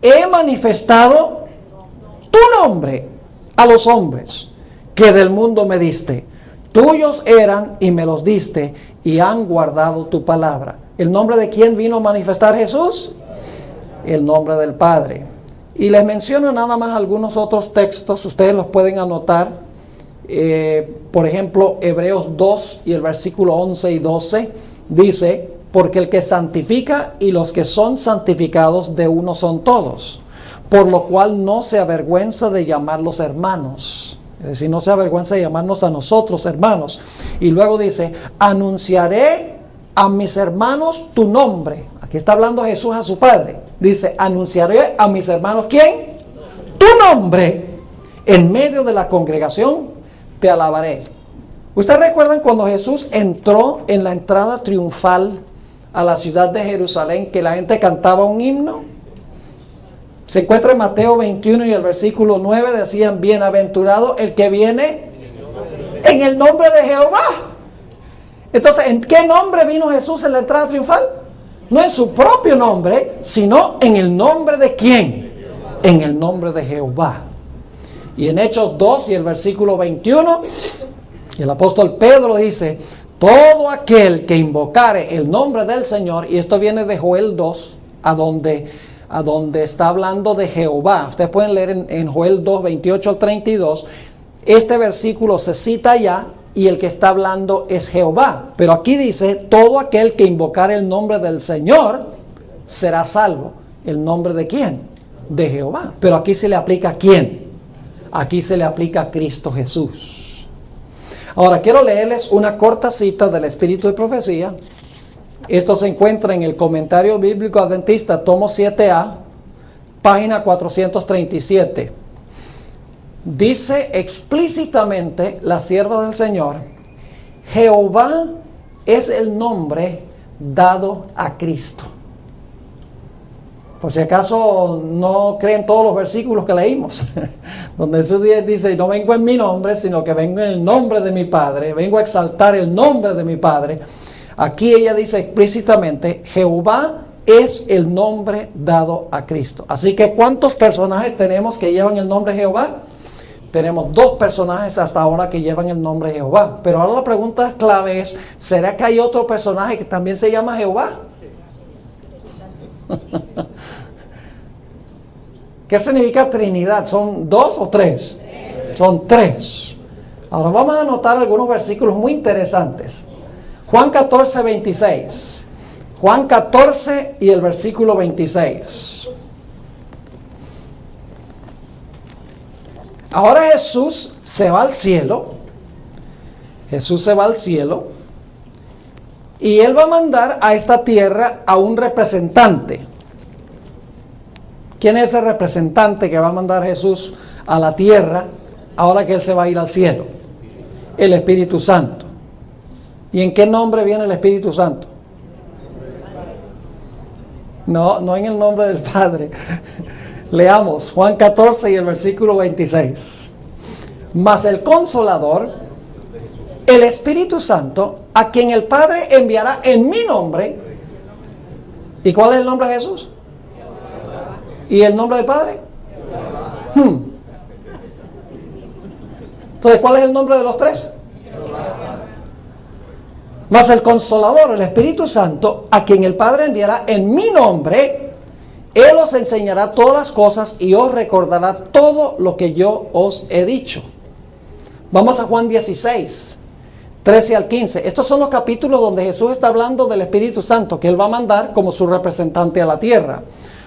he manifestado tu nombre a los hombres que del mundo me diste. Tuyos eran y me los diste y han guardado tu palabra. ¿El nombre de quién vino a manifestar Jesús? El nombre del Padre. Y les menciono nada más algunos otros textos, ustedes los pueden anotar. Por ejemplo, Hebreos 2 y el versículo 11 y 12 dice: porque el que santifica y los que son santificados de uno son todos, por lo cual no se avergüenza de llamarlos hermanos. Es decir, no se avergüenza de llamarnos a nosotros hermanos. Y luego dice: anunciaré a mis hermanos tu nombre. Aquí está hablando Jesús a su Padre. Dice: anunciaré a mis hermanos, ¿quién? Tu nombre. En medio de la congregación te alabaré. ¿Ustedes recuerdan cuando Jesús entró en la entrada triunfal a la ciudad de Jerusalén, que la gente cantaba un himno? Se encuentra en Mateo 21 y el versículo 9, decían: bienaventurado el que viene en el nombre de Jehová. Entonces, ¿en qué nombre vino Jesús en la entrada triunfal? No en su propio nombre, sino en el nombre de ¿quién? En el nombre de Jehová. Y en Hechos 2 y el versículo 21, el apóstol Pedro dice: todo aquel que invocare el nombre del Señor, y esto viene de Joel 2, a donde está hablando de Jehová. Ustedes pueden leer en Joel 2, 28 al 32. Este versículo se cita allá y el que está hablando es Jehová. Pero aquí dice: todo aquel que invocare el nombre del Señor será salvo. ¿El nombre de quién? De Jehová. Pero aquí se le aplica ¿a quién? Aquí se le aplica a Cristo Jesús. Ahora quiero leerles una corta cita del Espíritu de Profecía. Esto se encuentra en el Comentario Bíblico Adventista, tomo 7A, página 437. Dice explícitamente la sierva del Señor: Jehová es el nombre dado a Cristo. Por si acaso no creen todos los versículos que leímos, donde Jesús dice: no vengo en mi nombre, sino que vengo en el nombre de mi Padre, vengo a exaltar el nombre de mi Padre. Aquí ella dice explícitamente: Jehová es el nombre dado a Cristo. Así que ¿cuántos personajes tenemos que llevan el nombre de Jehová? Tenemos 2 personajes hasta ahora que llevan el nombre de Jehová. Pero ahora la pregunta clave es: ¿será que hay otro personaje que también se llama Jehová? ¿Qué significa Trinidad? ¿Son 2 o 3? Son 3. Ahora vamos a anotar algunos versículos muy interesantes. Juan 14, 26. Juan 14 y el versículo 26. Ahora Jesús se va al cielo. Jesús se va al cielo. Y Él va a mandar a esta tierra a un representante. ¿Quién es ese representante que va a mandar Jesús a la tierra ahora que Él se va a ir al cielo? El Espíritu Santo. ¿Y en qué nombre viene el Espíritu Santo? No en el nombre del Padre. Leamos Juan 14 y el versículo 26. Mas el Consolador, el Espíritu Santo, a quien el Padre enviará en mi nombre. ¿Y cuál es el nombre de Jesús? ¿Y el nombre del Padre? Entonces, ¿cuál es el nombre de los 3? Mas el Consolador, el Espíritu Santo, a quien el Padre enviará en mi nombre, Él os enseñará todas las cosas y os recordará todo lo que yo os he dicho. Vamos a Juan 16, 13 al 15. Estos son los capítulos donde Jesús está hablando del Espíritu Santo, que Él va a mandar como su representante a la tierra.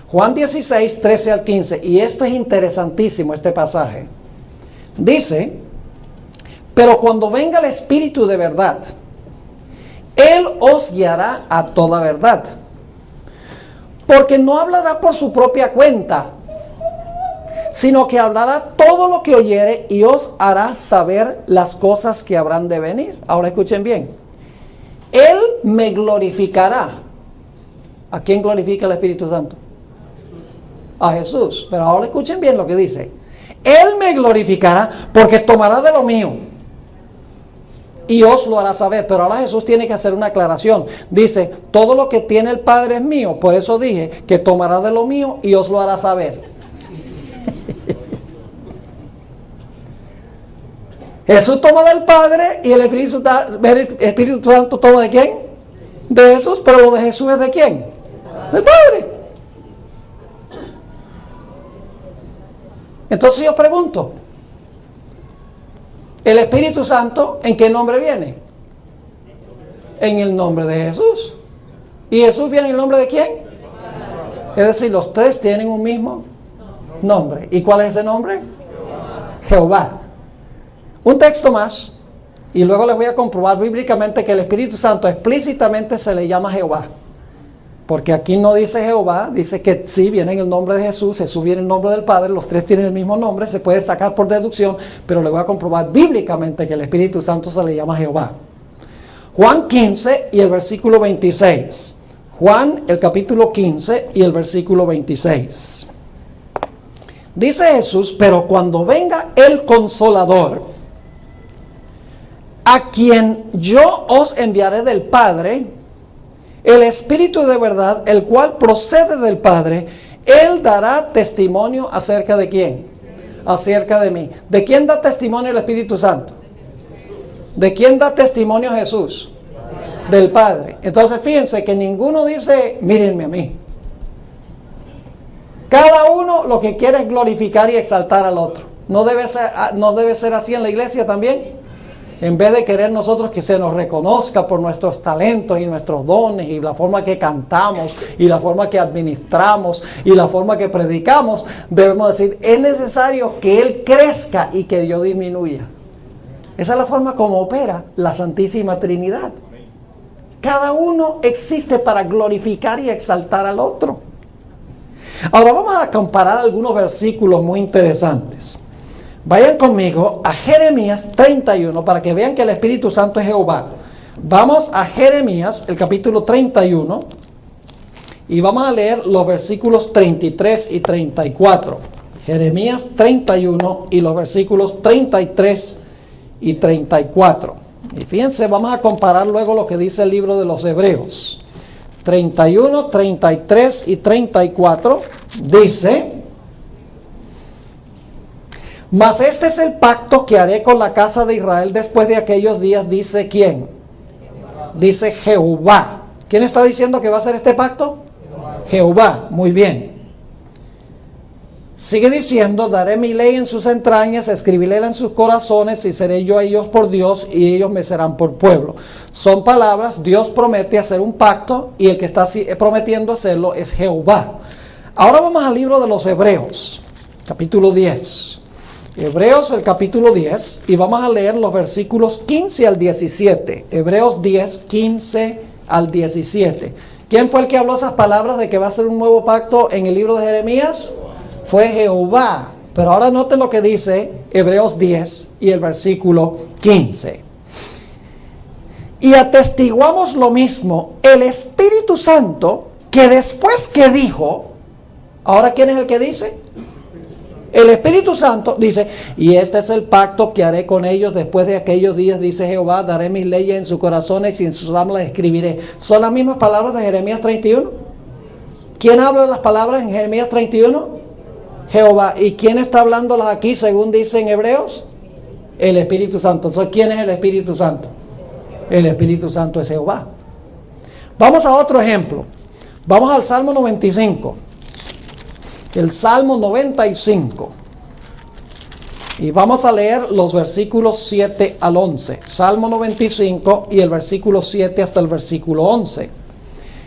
Juan 16, 13 al 15. Y esto es interesantísimo, este pasaje. Dice: pero cuando venga el Espíritu de verdad, Él os guiará a toda verdad, porque no hablará por su propia cuenta, sino que hablará todo lo que oyere y os hará saber las cosas que habrán de venir. Ahora escuchen bien. Él me glorificará. ¿A quién glorifica el Espíritu Santo? A Jesús. Pero ahora escuchen bien lo que dice. Él me glorificará porque tomará de lo mío y os lo hará saber. Pero ahora Jesús tiene que hacer una aclaración. Dice, todo lo que tiene el Padre es mío. Por eso dije que tomará de lo mío y os lo hará saber. Jesús toma del Padre y el Espíritu Santo toma ¿de quién? De Jesús. Pero lo de Jesús es ¿de quién? Del Padre. Entonces yo pregunto, ¿el Espíritu Santo en qué nombre viene? En el nombre de Jesús. ¿Y Jesús viene en el nombre de quién? Es decir, los tres tienen un mismo nombre. ¿Y cuál es ese nombre? Jehová. Un texto más, y luego les voy a comprobar bíblicamente que el Espíritu Santo explícitamente se le llama Jehová. Porque aquí no dice Jehová, dice que sí, viene en el nombre de Jesús, Jesús viene en el nombre del Padre, los tres tienen el mismo nombre, se puede sacar por deducción, pero le voy a comprobar bíblicamente que el Espíritu Santo se le llama Jehová. Juan 15 y el versículo 26. Juan, el capítulo 15 y el versículo 26. Dice Jesús, pero cuando venga el Consolador, a quien yo os enviaré del Padre, el Espíritu de verdad, el cual procede del Padre, Él dará testimonio acerca de quién, acerca de mí. ¿De quién da testimonio el Espíritu Santo? ¿De quién da testimonio Jesús? Del Padre. Entonces fíjense que ninguno dice, mírenme a mí. Cada uno lo que quiere es glorificar y exaltar al otro. ¿No debe ser así en la iglesia también? En vez de querer nosotros que se nos reconozca por nuestros talentos y nuestros dones y la forma que cantamos y la forma que administramos y la forma que predicamos, debemos decir, es necesario que Él crezca y que yo disminuya. Esa es la forma como opera la Santísima Trinidad. Cada uno existe para glorificar y exaltar al otro. Ahora vamos a comparar algunos versículos muy interesantes. Vayan conmigo a Jeremías 31 para que vean que el Espíritu Santo es Jehová. Vamos a Jeremías, el capítulo 31, y vamos a leer los versículos 33 y 34. Jeremías 31 y los versículos 33 y 34. Y fíjense, vamos a comparar luego lo que dice el libro de los Hebreos. 31, 33 y 34 dice: mas este es el pacto que haré con la casa de Israel después de aquellos días, dice ¿quién? Dice Jehová. ¿Quién está diciendo que va a hacer este pacto? Jehová. Muy bien. Sigue diciendo, daré mi ley en sus entrañas, escribílela en sus corazones, y seré yo a ellos por Dios, y ellos me serán por pueblo. Son palabras, Dios promete hacer un pacto, y el que está prometiendo hacerlo es Jehová. Ahora vamos al libro de los Hebreos, capítulo 10. Hebreos, el capítulo 10, y vamos a leer los versículos 15 al 17. Hebreos 10, 15 al 17. ¿Quién fue el que habló esas palabras de que va a ser un nuevo pacto en el libro de Jeremías? Fue Jehová. Pero ahora noten lo que dice Hebreos 10 y el versículo 15. Y atestiguamos lo mismo, el Espíritu Santo, que después que dijo, ¿ahora quién es el que dice? El Espíritu Santo dice, y este es el pacto que haré con ellos después de aquellos días, dice Jehová, daré mis leyes en sus corazones y en sus almas las escribiré. ¿Son las mismas palabras de Jeremías 31? ¿Quién habla las palabras en Jeremías 31? Jehová. ¿Y quién está hablándolas aquí según dice en Hebreos? El Espíritu Santo. Entonces, ¿quién es el Espíritu Santo? El Espíritu Santo es Jehová. Vamos a otro ejemplo. Vamos al Salmo 95. El Salmo 95. Y vamos a leer los versículos 7 al 11. Salmo 95 y el versículo 7 hasta el versículo 11.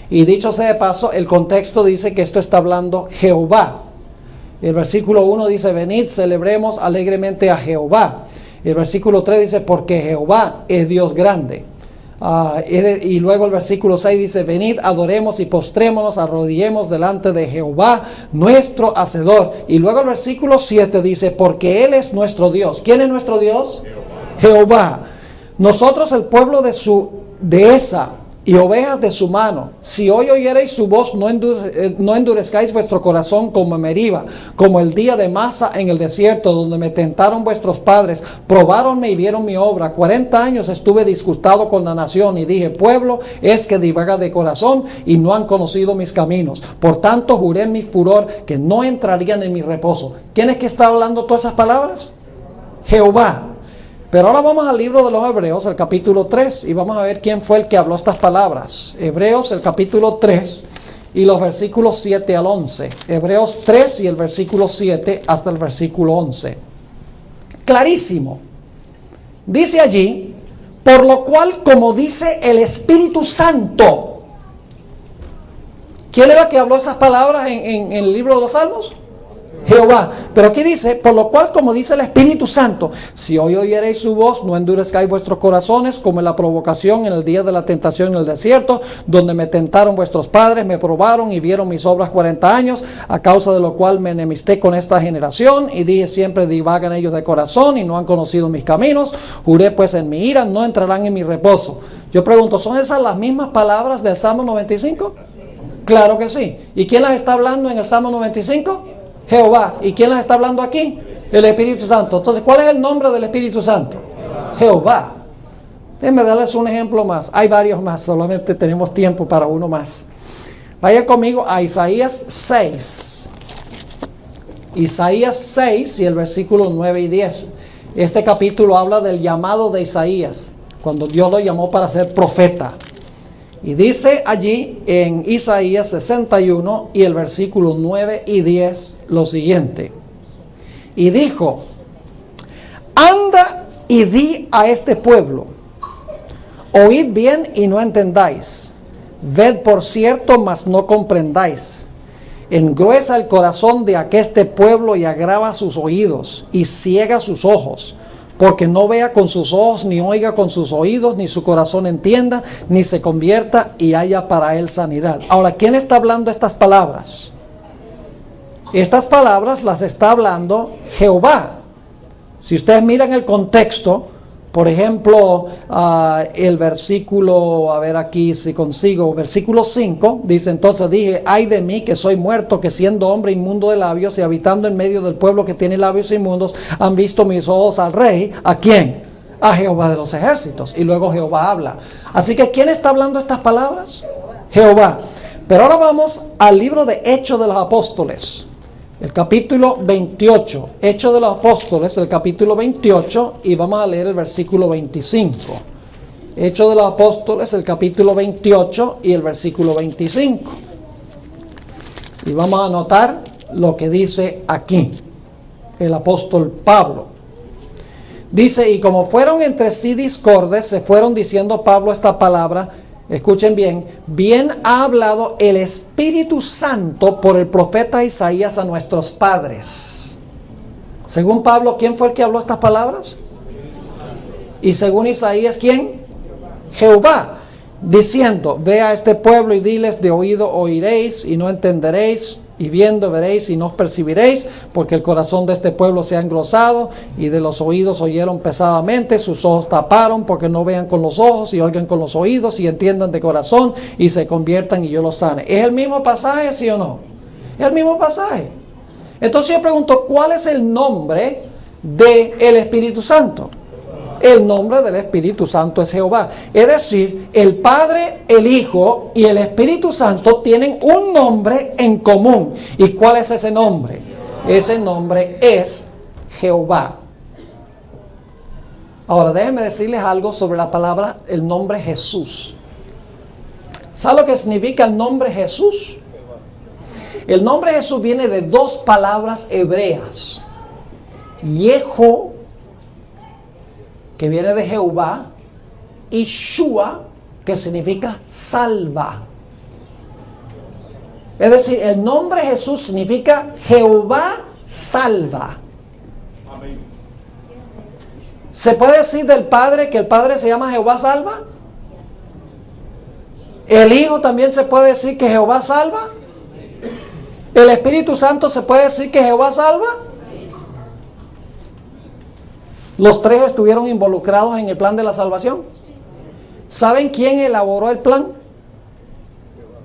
Y dicho sea de paso, el contexto dice que esto está hablando Jehová. El versículo 1 dice, venid, celebremos alegremente a Jehová. El versículo 3 dice, porque Jehová es Dios grande. Y luego el versículo 6 dice: venid, adoremos y postrémonos, arrodillemos delante de Jehová, nuestro Hacedor. Y luego el versículo 7 dice: porque Él es nuestro Dios. ¿Quién es nuestro Dios? Jehová. Nosotros, el pueblo de su dehesa y ovejas de su mano. Si hoy oyereis su voz, no endurezcáis vuestro corazón como en Meriba, como el día de Masa en el desierto, donde me tentaron vuestros padres, probáronme y vieron mi obra. 40 años estuve disgustado con la nación y dije: pueblo es que divaga de corazón y no han conocido mis caminos. Por tanto juré en mi furor que no entrarían en mi reposo. ¿Quién es que está hablando todas esas palabras? Jehová. Pero ahora vamos al libro de los Hebreos, el capítulo 3, y vamos a ver quién fue el que habló estas palabras. Hebreos, el capítulo 3, y los versículos 7 al 11. Hebreos 3 y el versículo 7 hasta el versículo 11. Clarísimo. Dice allí: por lo cual, como dice el Espíritu Santo. ¿Quién es la que habló esas palabras en el libro de los Salmos? Jehová. Pero aquí dice: por lo cual, como dice el Espíritu Santo, si hoy oyereis su voz, no endurezcáis vuestros corazones como en la provocación en el día de la tentación en el desierto, donde me tentaron vuestros padres, me probaron y vieron mis obras 40 años, a causa de lo cual me enemisté con esta generación y dije: siempre divagan ellos de corazón y no han conocido mis caminos. Juré pues en mi ira, no entrarán en mi reposo. Yo pregunto, ¿son esas las mismas palabras del Salmo 95? Claro que sí. ¿Y quién las está hablando en el Salmo 95? Jehová. ¿Y quién las está hablando aquí? El Espíritu Santo. Entonces, ¿cuál es el nombre del Espíritu Santo? Jehová. Déjenme darles un ejemplo más. Hay varios más, solamente tenemos tiempo para uno más. Vaya conmigo a Isaías 6. Isaías 6 y el versículo 9 y 10. Este capítulo habla del llamado de Isaías, cuando Dios lo llamó para ser profeta. Y dice allí en Isaías 61 y el versículo 9 y 10 lo siguiente: y dijo: anda y di a este pueblo, oíd bien y no entendáis, ved por cierto, mas no comprendáis. Engruesa el corazón de aqueste pueblo y agrava sus oídos y ciega sus ojos, porque no vea con sus ojos, ni oiga con sus oídos, ni su corazón entienda, ni se convierta y haya para él sanidad. Ahora, ¿quién está hablando estas palabras? Estas palabras las está hablando Jehová. Si ustedes miran el contexto, por ejemplo, el versículo, a ver aquí si consigo, versículo 5, dice: entonces dije: ay de mí, que soy muerto, que siendo hombre inmundo de labios y habitando en medio del pueblo que tiene labios inmundos, han visto mis ojos al rey. ¿A quién? A Jehová de los ejércitos. Y luego Jehová habla. Así que, ¿quién está hablando estas palabras? Jehová. Pero ahora vamos al libro de Hechos de los Apóstoles. El capítulo 28, Hechos de los Apóstoles, el capítulo 28, y vamos a leer el versículo 25. Hechos de los Apóstoles, el capítulo 28 y el versículo 25. Y vamos a anotar lo que dice aquí el apóstol Pablo. Dice: y como fueron entre sí discordes, se fueron diciendo Pablo esta palabra. Escuchen bien: bien ha hablado el Espíritu Santo por el profeta Isaías a nuestros padres. Según Pablo, ¿quién fue el que habló estas palabras? Y según Isaías, ¿quién? Jehová, diciendo: ve a este pueblo y diles: de oído oiréis y no entenderéis, y viendo veréis y no percibiréis, porque el corazón de este pueblo se ha engrosado, y de los oídos oyeron pesadamente, sus ojos taparon, porque no vean con los ojos y oigan con los oídos y entiendan de corazón y se conviertan y yo los sane. ¿Es el mismo pasaje, sí o no? Es el mismo pasaje. Entonces yo pregunto, ¿cuál es el nombre del Espíritu Santo? El nombre del Espíritu Santo es Jehová. Es decir, el Padre, el Hijo y el Espíritu Santo tienen un nombre en común. ¿Y cuál es ese nombre? Ese nombre es Jehová. Ahora, déjenme decirles algo sobre la palabra, el nombre Jesús. ¿Sabe lo que significa el nombre Jesús? El nombre Jesús viene de dos palabras hebreas. Yeho, que viene de Jehová, y Shua, que significa salva. Es decir, el nombre Jesús significa Jehová salva. ¿Se puede decir del Padre que el Padre se llama Jehová salva? ¿El Hijo también se puede decir que Jehová salva? ¿El Espíritu Santo se puede decir que Jehová salva? ¿Los tres estuvieron involucrados en el plan de la salvación? ¿Saben quién elaboró el plan?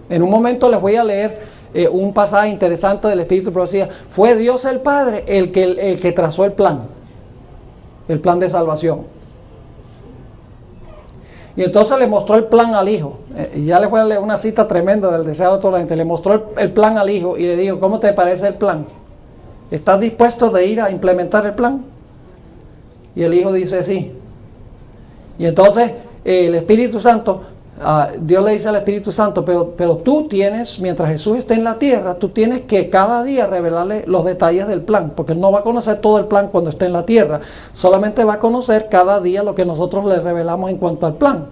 En un momento les voy a leer un pasaje interesante del Espíritu de Profecía. Fue Dios el Padre el que trazó el plan de salvación. Y entonces le mostró el plan al Hijo. Y ya les voy a leer una cita tremenda del deseado de toda la gente. Le mostró el plan al Hijo y le dijo: ¿cómo te parece el plan? ¿Estás dispuesto de ir a implementar el plan? Y el Hijo dice sí. Y entonces el Espíritu Santo, Dios le dice al Espíritu Santo: pero tú tienes, mientras Jesús esté en la tierra, tú tienes que cada día revelarle los detalles del plan, porque Él no va a conocer todo el plan cuando esté en la tierra, solamente va a conocer cada día lo que nosotros le revelamos en cuanto al plan.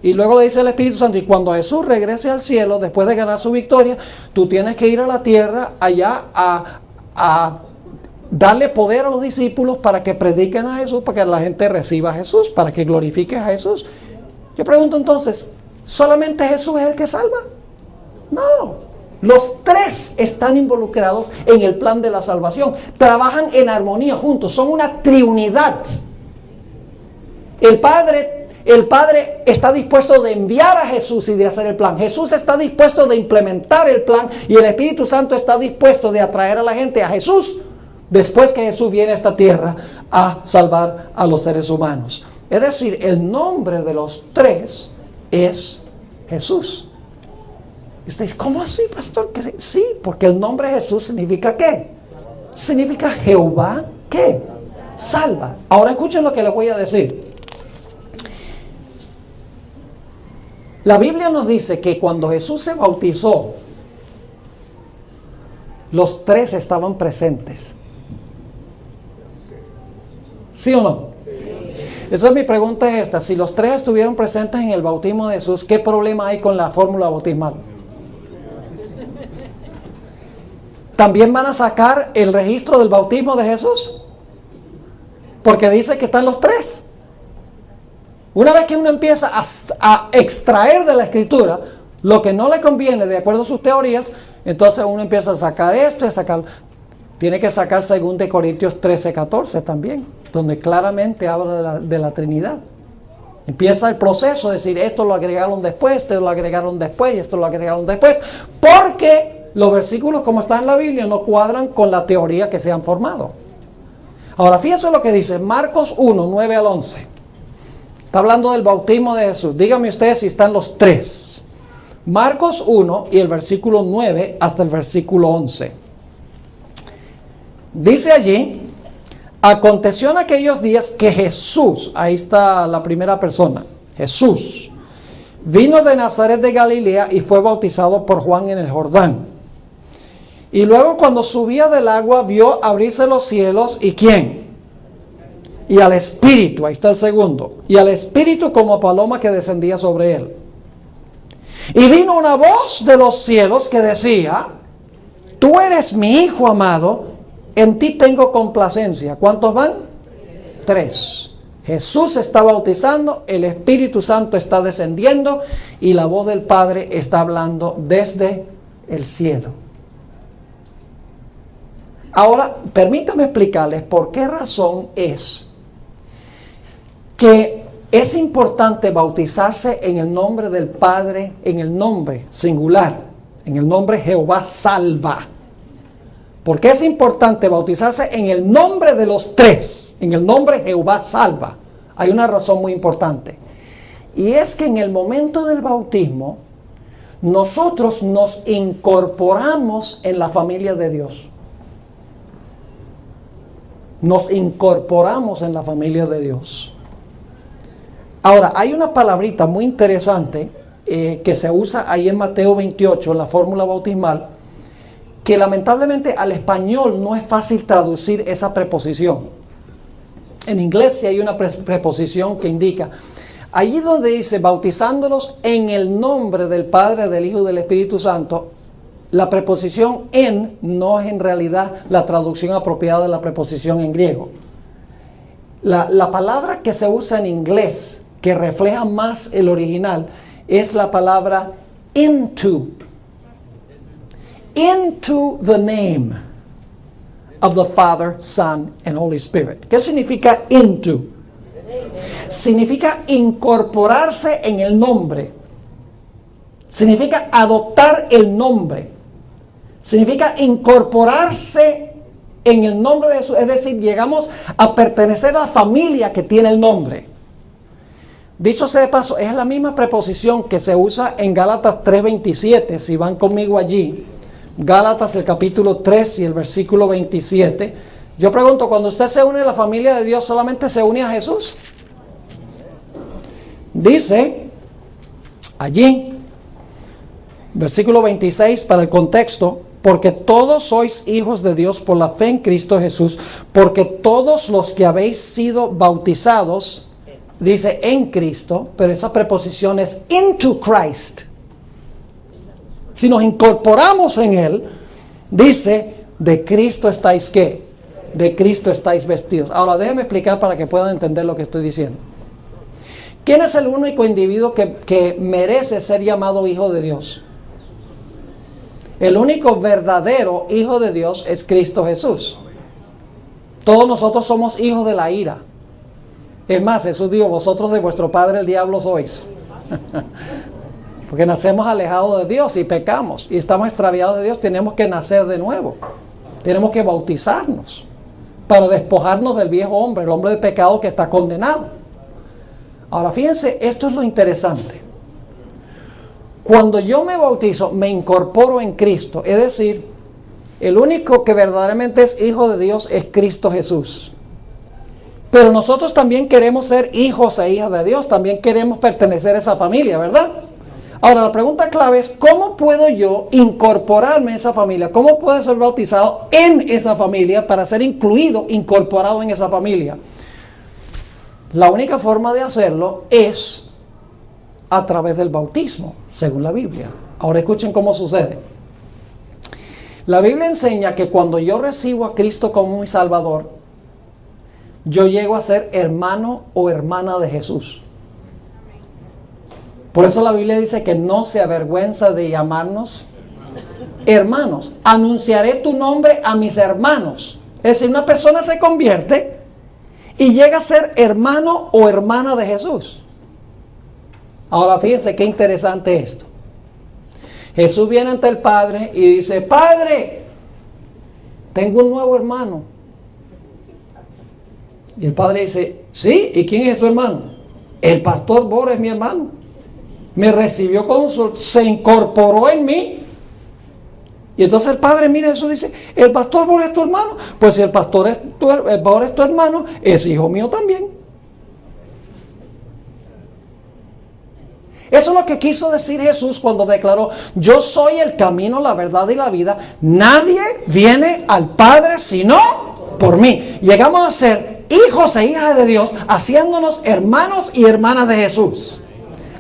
Y luego le dice el Espíritu Santo: y cuando Jesús regrese al cielo, después de ganar su victoria, tú tienes que ir a la tierra allá a darle poder a los discípulos para que prediquen a Jesús, para que la gente reciba a Jesús, para que glorifiques a Jesús. Yo pregunto entonces, ¿solamente Jesús es el que salva? No, los tres están involucrados en el plan de la salvación, trabajan en armonía juntos, son una triunidad. El Padre está dispuesto de enviar a Jesús y de hacer el plan. Jesús está dispuesto de implementar el plan, y el Espíritu Santo está dispuesto de atraer a la gente a Jesús después que Jesús viene a esta tierra a salvar a los seres humanos. Es decir, el nombre de los tres es Jesús. Y usted dice: ¿cómo así, pastor? Sí, porque el nombre Jesús significa ¿qué? Significa Jehová, ¿qué? Salva. Ahora escuchen lo que les voy a decir. La Biblia nos dice que cuando Jesús se bautizó, los tres estaban presentes. ¿Sí o no? Esa es mi pregunta, es esta: si los tres estuvieron presentes en el bautismo de Jesús, ¿qué problema hay con la fórmula bautismal? ¿También van a sacar el registro del bautismo de Jesús? Porque dice que están los tres. Una vez que uno empieza a extraer de la Escritura lo que no le conviene de acuerdo a sus teorías, entonces uno empieza a sacar esto y a sacar. Tiene que sacar 2 Corintios 13:14 también, donde claramente habla de la Trinidad. Empieza el proceso de decir: esto lo agregaron después, esto lo agregaron después, y esto lo agregaron después, porque los versículos como están en la Biblia no cuadran con la teoría que se han formado. Ahora fíjense lo que dice Marcos 1, 9 al 11. Está hablando del bautismo de Jesús. Díganme ustedes si están los tres. Marcos 1 y el versículo 9 hasta el versículo 11. Dice allí: aconteció en aquellos días que Jesús, ahí está la primera persona, Jesús, vino de Nazaret de Galilea y fue bautizado por Juan en el Jordán. Y luego, cuando subía del agua, vio abrirse los cielos. ¿Y quién? Y al Espíritu, ahí está el segundo, y al Espíritu como paloma que descendía sobre él. Y vino una voz de los cielos que decía: tú eres mi Hijo amado, en ti tengo complacencia. ¿Cuántos van? 3. Jesús está bautizando, el Espíritu Santo está descendiendo y la voz del Padre está hablando desde el cielo. Ahora, permítame explicarles por qué razón es que es importante bautizarse en el nombre del Padre, en el nombre singular, en el nombre Jehová salva. ¿Por qué es importante bautizarse en el nombre de los tres? En el nombre Jehová salva. Hay una razón muy importante. Y es que en el momento del bautismo, nosotros nos incorporamos en la familia de Dios. Nos incorporamos en la familia de Dios. Ahora, hay una palabrita muy interesante que se usa ahí en Mateo 28, en la fórmula bautismal, que lamentablemente al español no es fácil traducir esa preposición. En inglés sí hay una preposición que indica, allí donde dice bautizándolos en el nombre del Padre, del Hijo y del Espíritu Santo, la preposición en no es en realidad la traducción apropiada de la preposición en griego. La palabra que se usa en inglés, que refleja más el original, es la palabra into. Into the name of the Father, Son, and Holy Spirit. ¿Qué significa into? Significa incorporarse en el nombre. Significa adoptar el nombre. Significa incorporarse en el nombre de Jesús. Es decir, llegamos a pertenecer a la familia que tiene el nombre. Dicho sea de paso, es la misma preposición que se usa en Gálatas 3:27. Si van conmigo allí, Gálatas el capítulo 3 y el versículo 27. Yo pregunto, cuando usted se une a la familia de Dios, ¿solamente se une a Jesús? Dice allí, versículo 26 para el contexto: porque todos sois hijos de Dios por la fe en Cristo Jesús, porque todos los que habéis sido bautizados, dice en Cristo, pero esa preposición es into Christ. Si nos incorporamos en Él, dice, de Cristo estáis ¿qué? De Cristo estáis vestidos. Ahora déjenme explicar para que puedan entender lo que estoy diciendo. ¿Quién es el único individuo que merece ser llamado hijo de Dios? El único verdadero hijo de Dios es Cristo Jesús. Todos nosotros somos hijos de la ira. Es más, Jesús dijo, vosotros de vuestro padre el diablo sois. Porque nacemos alejados de Dios y pecamos. Y estamos extraviados de Dios. Tenemos que nacer de nuevo. Tenemos que bautizarnos para despojarnos del viejo hombre, el hombre de pecado que está condenado. Ahora fíjense, esto es lo interesante. Cuando yo me bautizo, me incorporo en Cristo. Es decir, el único que verdaderamente es hijo de Dios es Cristo Jesús. Pero nosotros también queremos ser hijos e hijas de Dios. También queremos pertenecer a esa familia, ¿verdad? Ahora, la pregunta clave es, ¿cómo puedo yo incorporarme en esa familia? ¿Cómo puedo ser bautizado en esa familia para ser incluido, incorporado en esa familia? La única forma de hacerlo es a través del bautismo, según la Biblia. Ahora escuchen cómo sucede. La Biblia enseña que cuando yo recibo a Cristo como mi Salvador, yo llego a ser hermano o hermana de Jesús. Por eso la Biblia dice que no se avergüenza de llamarnos hermanos. Anunciaré tu nombre a mis hermanos. Es decir, una persona se convierte y llega a ser hermano o hermana de Jesús. Ahora fíjense qué interesante esto. Jesús viene ante el Padre y dice, Padre, tengo un nuevo hermano. Y el Padre dice, sí, ¿y quién es tu hermano? El pastor Boris es mi hermano. Me recibió se incorporó en mí. Y entonces el Padre mira eso y dice, el pastor Boris es tu hermano. Pues si el pastor Boris es tu hermano, es hijo mío también. Eso es lo que quiso decir Jesús cuando declaró, yo soy el camino, la verdad y la vida. Nadie viene al Padre sino por mí. Llegamos a ser hijos e hijas de Dios, haciéndonos hermanos y hermanas de Jesús.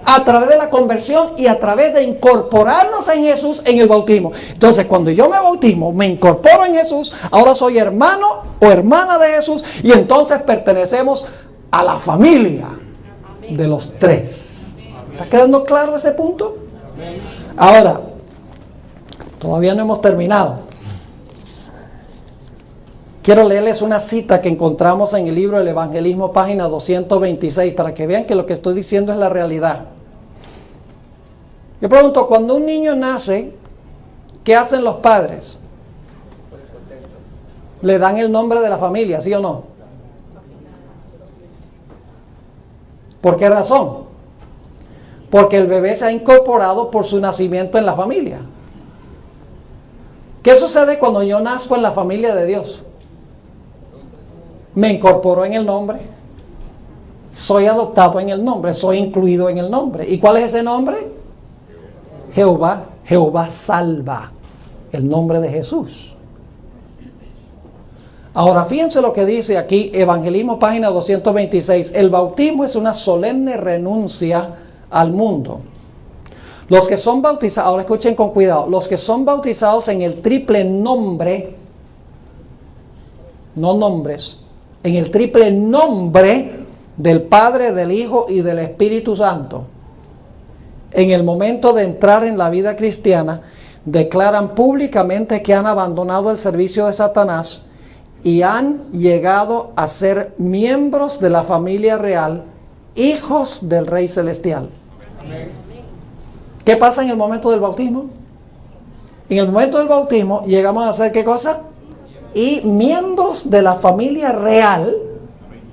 A través de la conversión y a través de incorporarnos en Jesús en el bautismo. Entonces, cuando yo me bautismo, me incorporo en Jesús, ahora soy hermano o hermana de Jesús y entonces pertenecemos a la familia de los tres. ¿Está quedando claro ese punto? Ahora, todavía no hemos terminado. Quiero leerles una cita que encontramos en el libro del Evangelismo, página 226, para que vean que lo que estoy diciendo es la realidad. Yo pregunto, cuando un niño nace, ¿qué hacen los padres? Le dan el nombre de la familia, ¿sí o no? ¿Por qué razón? Porque el bebé se ha incorporado por su nacimiento en la familia. ¿Qué sucede cuando yo nazco en la familia de Dios? Me incorporo en el nombre, soy adoptado en el nombre, soy incluido en el nombre. ¿Y cuál es ese nombre? Jehová. Jehová salva, el nombre de Jesús. Ahora fíjense lo que dice aquí, Evangelismo, página 226. El bautismo es una solemne renuncia al mundo. Los que son bautizados, ahora escuchen con cuidado, los que son bautizados en el triple nombre, no nombres, en el triple nombre del Padre, del Hijo y del Espíritu Santo, en el momento de entrar en la vida cristiana, declaran públicamente que han abandonado el servicio de Satanás y han llegado a ser miembros de la familia real, hijos del Rey Celestial. ¿Qué pasa en el momento del bautismo? En el momento del bautismo llegamos a ser ¿qué cosa? Y miembros de la familia real,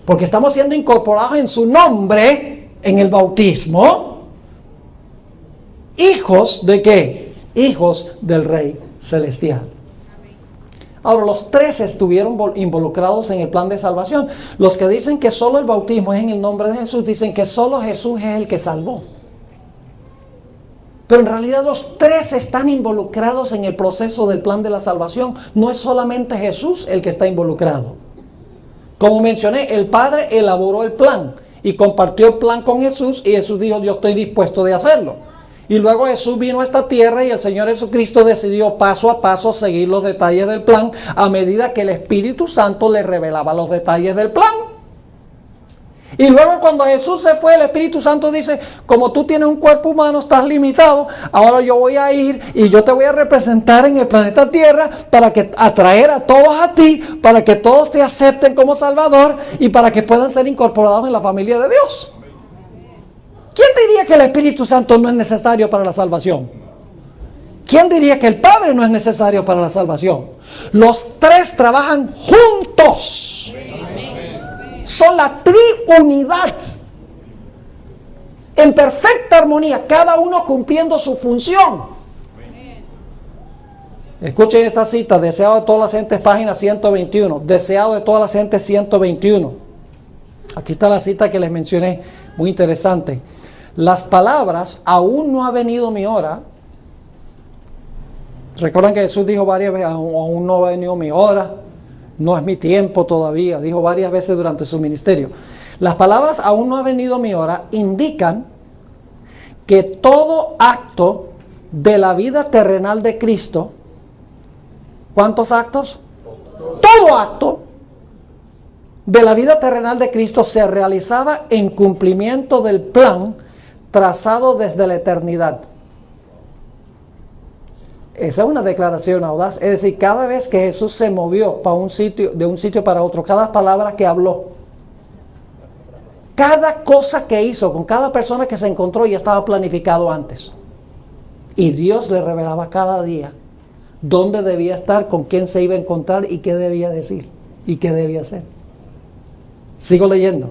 porque estamos siendo incorporados en su nombre en el bautismo. ¿Hijos de qué? Hijos del Rey Celestial. Ahora, los tres estuvieron involucrados en el plan de salvación. Los que dicen que solo el bautismo es en el nombre de Jesús, dicen que solo Jesús es el que salvó. Pero en realidad los tres están involucrados en el proceso del plan de la salvación. No es solamente Jesús el que está involucrado. Como mencioné, el Padre elaboró el plan y compartió el plan con Jesús, y Jesús dijo: yo estoy dispuesto de hacerlo. Y luego Jesús vino a esta tierra y el Señor Jesucristo decidió paso a paso seguir los detalles del plan a medida que el Espíritu Santo le revelaba los detalles del plan. Y luego cuando Jesús se fue, el Espíritu Santo dice: como tú tienes un cuerpo humano, estás limitado, ahora yo voy a ir y yo te voy a representar en el planeta Tierra para que atraer a todos a ti, para que todos te acepten como Salvador y para que puedan ser incorporados en la familia de Dios. ¿Quién diría que el Espíritu Santo no es necesario para la salvación? ¿Quién diría que el Padre no es necesario para la salvación? Los tres trabajan juntos. Son la triunidad. En perfecta armonía, cada uno cumpliendo su función. Escuchen esta cita: deseado de todas las gentes, página 121. Deseado de todas las gentes, 121. Aquí está la cita que les mencioné, muy interesante. Las palabras: aún no ha venido mi hora. Recuerdan que Jesús dijo varias veces: aún no ha venido mi hora, no es mi tiempo todavía. Dijo varias veces durante su ministerio. Las palabras "aún no ha venido mi hora" indican que todo acto de la vida terrenal de Cristo, ¿cuántos actos? Todo acto de la vida terrenal de Cristo se realizaba en cumplimiento del plan trazado desde la eternidad. Esa es una declaración audaz. Es decir, cada vez que Jesús se movió para un sitio, de un sitio para otro, cada palabra que habló, cada cosa que hizo con cada persona que se encontró, ya estaba planificado antes. Y Dios le revelaba cada día dónde debía estar, con quién se iba a encontrar y qué debía decir y qué debía hacer. Sigo leyendo.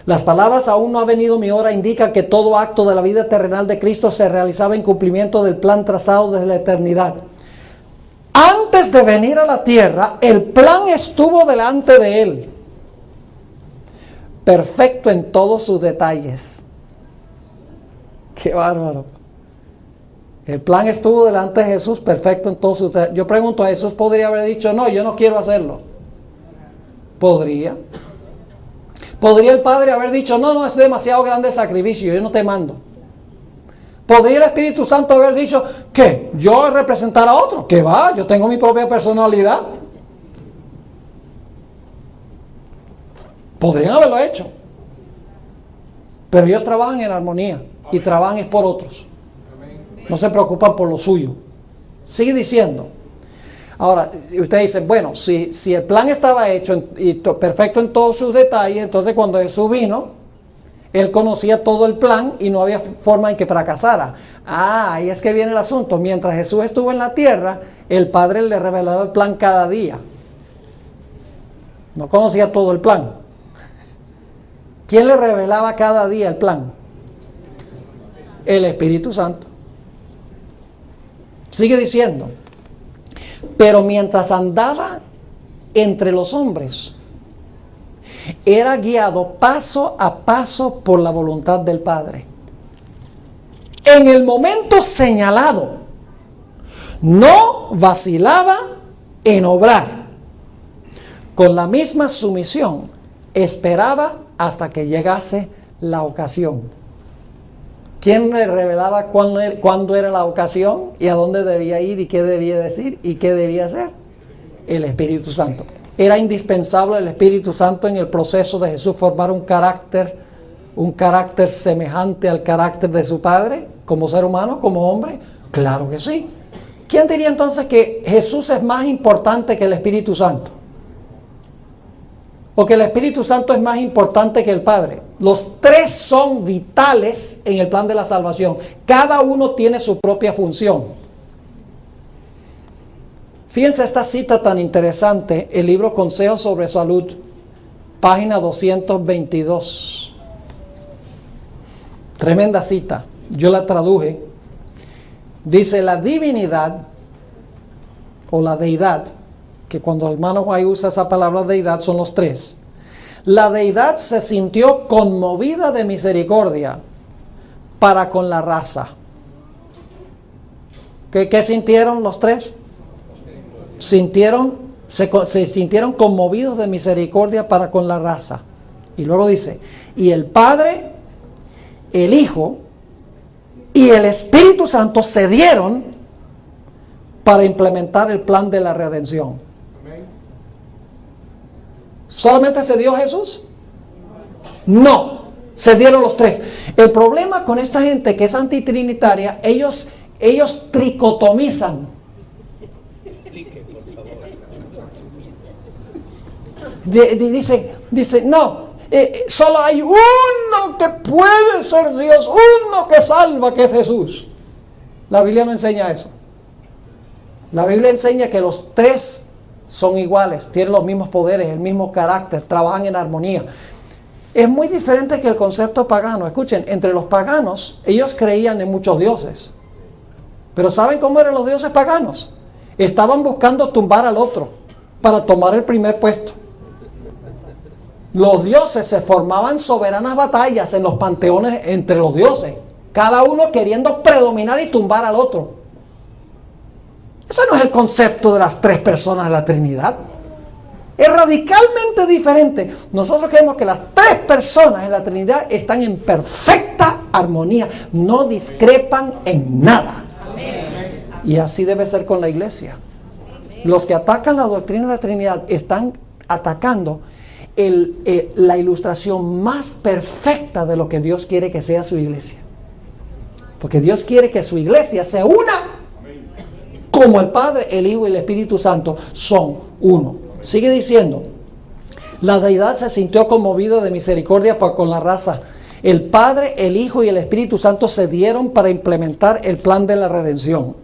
Las palabras "aún no ha venido mi hora" indican que todo acto de la vida terrenal de Cristo se realizaba en cumplimiento del plan trazado desde la eternidad. Antes de venir a la tierra, el plan estuvo delante de él, perfecto en todos sus detalles. ¡Qué bárbaro! El plan estuvo delante de Jesús, perfecto en todos sus detalles. Yo pregunto, ¿a Jesús podría haber dicho: no, yo no quiero hacerlo? Podría. ¿Podría el Padre haber dicho: no, es demasiado grande el sacrificio, yo no te mando? ¿Podría el Espíritu Santo haber dicho: ¿qué? ¿Yo representar a otro? ¿Qué va? Yo tengo mi propia personalidad. Podrían haberlo hecho. Pero ellos trabajan en armonía y trabajan es por otros. No se preocupan por lo suyo. Sigue diciendo. Ahora, usted dice: bueno, si el plan estaba hecho y perfecto en todos sus detalles, entonces cuando Jesús vino, Él conocía todo el plan y no había forma en que fracasara. Ahí es que viene el asunto. Mientras Jesús estuvo en la tierra, el Padre le revelaba el plan cada día. No conocía todo el plan. ¿Quién le revelaba cada día el plan? El Espíritu Santo. Sigue diciendo: pero mientras andaba entre los hombres, era guiado paso a paso por la voluntad del Padre. En el momento señalado, no vacilaba en obrar. Con la misma sumisión, esperaba hasta que llegase la ocasión. ¿Quién le revelaba cuándo era la ocasión y a dónde debía ir y qué debía decir y qué debía hacer? El Espíritu Santo. Era indispensable el Espíritu Santo en el proceso de Jesús formar un carácter un carácter semejante al carácter de su padre, como ser humano, como hombre? Claro que sí. ¿Quién diría entonces que Jesús es más importante que el Espíritu Santo? O que el Espíritu Santo es más importante que el Padre. Los tres son vitales en el plan de la salvación. Cada uno tiene su propia función. Fíjense esta cita tan interesante, el libro Consejos sobre Salud, página 222. Tremenda cita, yo la traduje. Dice: la divinidad o la deidad, que cuando el hermano White usa esa palabra deidad son los tres. La deidad se sintió conmovida de misericordia para con la raza. ¿Qué sintieron los tres? Se sintieron conmovidos de misericordia para con la raza. Y luego dice: y el Padre, el Hijo y el Espíritu Santo se dieron para implementar el plan de la redención. ¿Solamente se dio Jesús? No, se dieron los tres. El problema con esta gente que es antitrinitaria, ellos tricotomizan. Dice, no, solo hay uno que puede ser Dios, uno que salva, que es Jesús. La Biblia no enseña eso. La Biblia enseña que los tres son iguales, tienen los mismos poderes, el mismo carácter, trabajan en armonía. Es muy diferente que el concepto pagano. Escuchen, entre los paganos, ellos creían en muchos dioses. Pero ¿saben cómo eran los dioses paganos? Estaban buscando tumbar al otro para tomar el primer puesto. Los dioses se formaban soberanas batallas en los panteones entre los dioses, cada uno queriendo predominar y tumbar al otro. Ese no es el concepto de las tres personas de la Trinidad. Es radicalmente diferente. Nosotros creemos que las tres personas en la Trinidad están en perfecta armonía, no discrepan en nada. Y así debe ser con la iglesia. Los que atacan la doctrina de la Trinidad están atacando la ilustración más perfecta de lo que Dios quiere que sea su iglesia. Porque Dios quiere que su iglesia se una como el Padre, el Hijo y el Espíritu Santo son uno. Sigue diciendo: la deidad se sintió conmovida de misericordia para con la raza. El Padre, el Hijo y el Espíritu Santo se dieron para implementar el plan de la redención.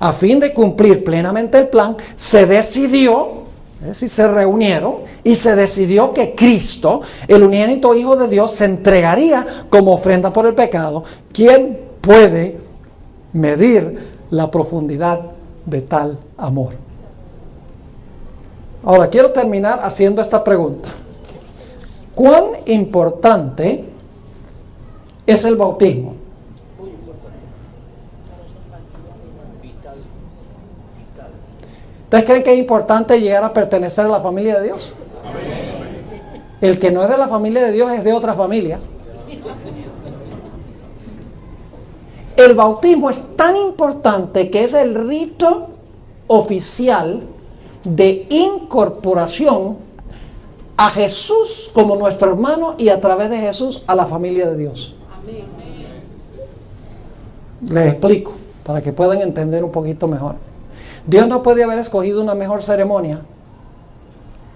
A fin de cumplir plenamente el plan, se decidió, es decir, se reunieron y se decidió que Cristo, el unigénito Hijo de Dios, se entregaría como ofrenda por el pecado. ¿Quién puede medir la profundidad de tal amor? Ahora quiero terminar haciendo esta pregunta: ¿cuán importante es el bautismo? ¿Ustedes creen que es importante llegar a pertenecer a la familia de Dios? El que no es de la familia de Dios es de otra familia. El bautismo es tan importante que es el rito oficial de incorporación a Jesús como nuestro hermano y a través de Jesús a la familia de Dios. Les explico para que puedan entender un poquito mejor. Dios no puede haber escogido una mejor ceremonia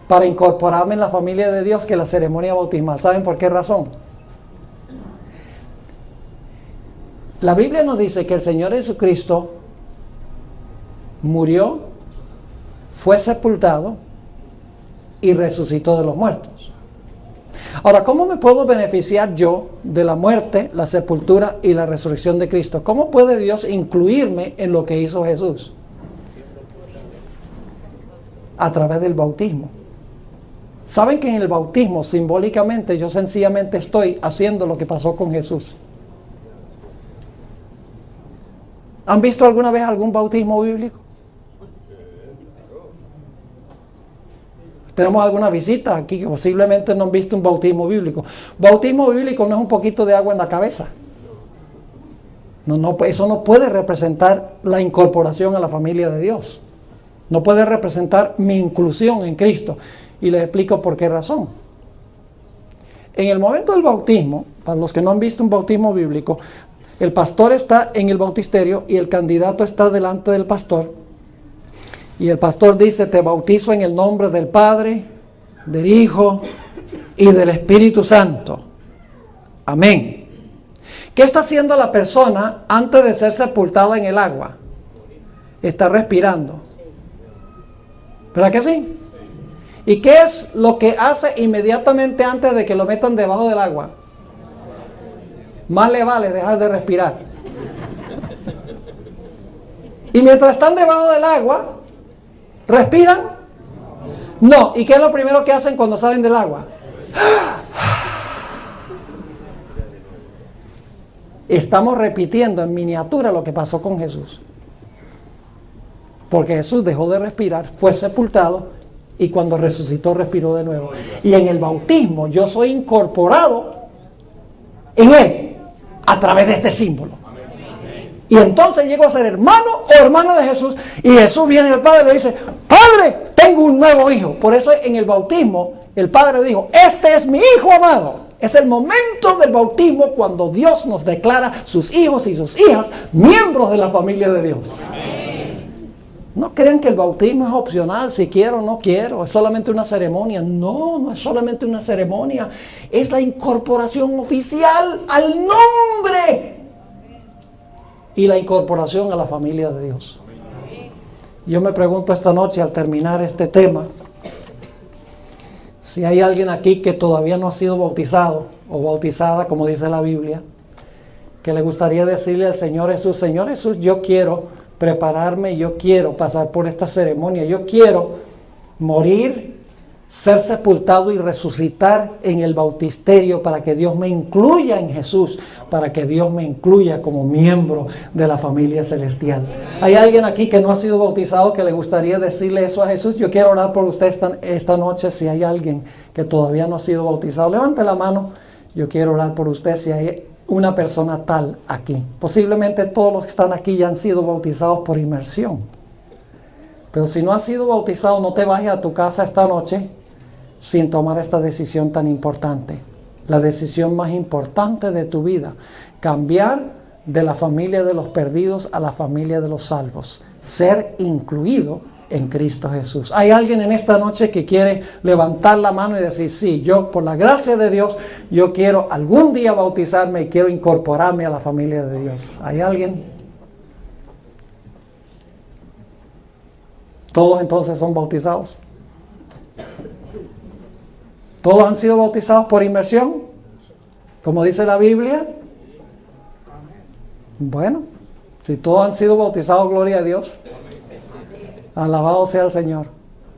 para incorporarme en la familia de Dios que la ceremonia bautismal. ¿Saben por qué razón? La Biblia nos dice que el Señor Jesucristo murió, fue sepultado y resucitó de los muertos. Ahora, ¿cómo me puedo beneficiar yo de la muerte, la sepultura y la resurrección de Cristo? ¿Cómo puede Dios incluirme en lo que hizo Jesús? A través del bautismo. ¿Saben que en el bautismo, simbólicamente, yo sencillamente estoy haciendo lo que pasó con Jesús? ¿Han visto alguna vez algún bautismo bíblico? Tenemos alguna visita aquí que posiblemente no han visto un bautismo bíblico. Bautismo bíblico no es un poquito de agua en la cabeza. No, eso no puede representar la incorporación a la familia de Dios. No puede representar mi inclusión en Cristo. Y les explico por qué razón. En el momento del bautismo, para los que no han visto un bautismo bíblico, el pastor está en el bautisterio y el candidato está delante del pastor. Y el pastor dice, te bautizo en el nombre del Padre, del Hijo y del Espíritu Santo. Amén. ¿Qué está haciendo la persona antes de ser sepultada en el agua? Está respirando. ¿Verdad que sí? ¿Y qué es lo que hace inmediatamente antes de que lo metan debajo del agua? Más le vale dejar de respirar. Y mientras están debajo del agua, ¿respiran? No. ¿Y qué es lo primero que hacen cuando salen del agua? Estamos repitiendo en miniatura lo que pasó con Jesús. Porque Jesús dejó de respirar, fue sepultado y cuando resucitó respiró de nuevo. Y en el bautismo yo soy incorporado en Él a través de este símbolo. Y entonces llego a ser hermano o hermana de Jesús. Y Jesús viene al Padre y le dice, Padre, tengo un nuevo hijo. Por eso en el bautismo el Padre dijo, este es mi hijo amado. Es el momento del bautismo cuando Dios nos declara sus hijos y sus hijas miembros de la familia de Dios. No crean que el bautismo es opcional, si quiero o no quiero, es solamente una ceremonia. No, no es solamente una ceremonia, es la incorporación oficial al nombre y la incorporación a la familia de Dios. Yo me pregunto esta noche al terminar este tema, si hay alguien aquí que todavía no ha sido bautizado o bautizada, como dice la Biblia, que le gustaría decirle al Señor Jesús, yo quiero prepararme, yo quiero pasar por esta ceremonia, yo quiero morir, ser sepultado y resucitar en el bautisterio para que Dios me incluya en Jesús, para que Dios me incluya como miembro de la familia celestial. ¿Hay alguien aquí que no ha sido bautizado que le gustaría decirle eso a Jesús? Yo quiero orar por usted esta noche. Si hay alguien que todavía no ha sido bautizado, levante la mano. Yo quiero orar por usted si hay una persona tal aquí. Posiblemente todos los que están aquí ya han sido bautizados por inmersión. Pero si no has sido bautizado, no te vayas a tu casa esta noche sin tomar esta decisión tan importante. La decisión más importante de tu vida. Cambiar de la familia de los perdidos a la familia de los salvos. Ser incluido en Cristo Jesús. ¿Hay alguien en esta noche que quiere levantar la mano y decir, sí, yo por la gracia de Dios, yo quiero algún día bautizarme y quiero incorporarme a la familia de Dios? ¿Hay alguien? ¿Todos entonces son bautizados? ¿Todos han sido bautizados por inmersión? Como dice la Biblia. Bueno, si todos han sido bautizados, gloria a Dios. Alabado sea el Señor.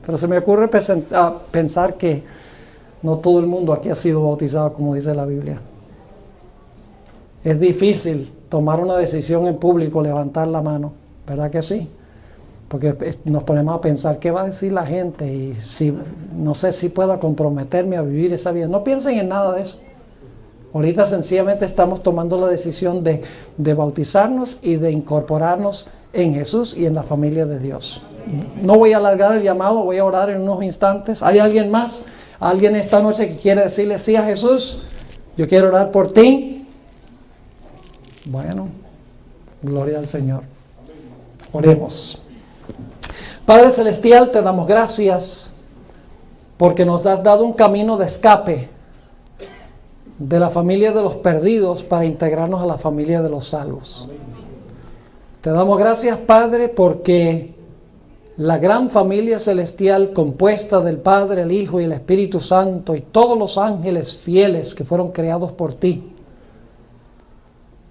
Pero se me ocurre pensar que no todo el mundo aquí ha sido bautizado, como dice la Biblia. Es difícil tomar una decisión en público, levantar la mano. ¿Verdad que sí? Porque nos ponemos a pensar qué va a decir la gente y si no sé si pueda comprometerme a vivir esa vida. No piensen en nada de eso. Ahorita sencillamente estamos tomando la decisión de bautizarnos y de incorporarnos en Jesús y en la familia de Dios. No voy a alargar el llamado, voy a orar en unos instantes. ¿Hay alguien más? ¿Alguien esta noche que quiere decirle sí a Jesús? Yo quiero orar por ti. Bueno, gloria al Señor. Oremos. Padre Celestial, te damos gracias porque nos has dado un camino de escape de la familia de los perdidos para integrarnos a la familia de los salvos. Te damos gracias, Padre, porque la gran familia celestial compuesta del Padre, el Hijo y el Espíritu Santo y todos los ángeles fieles que fueron creados por ti,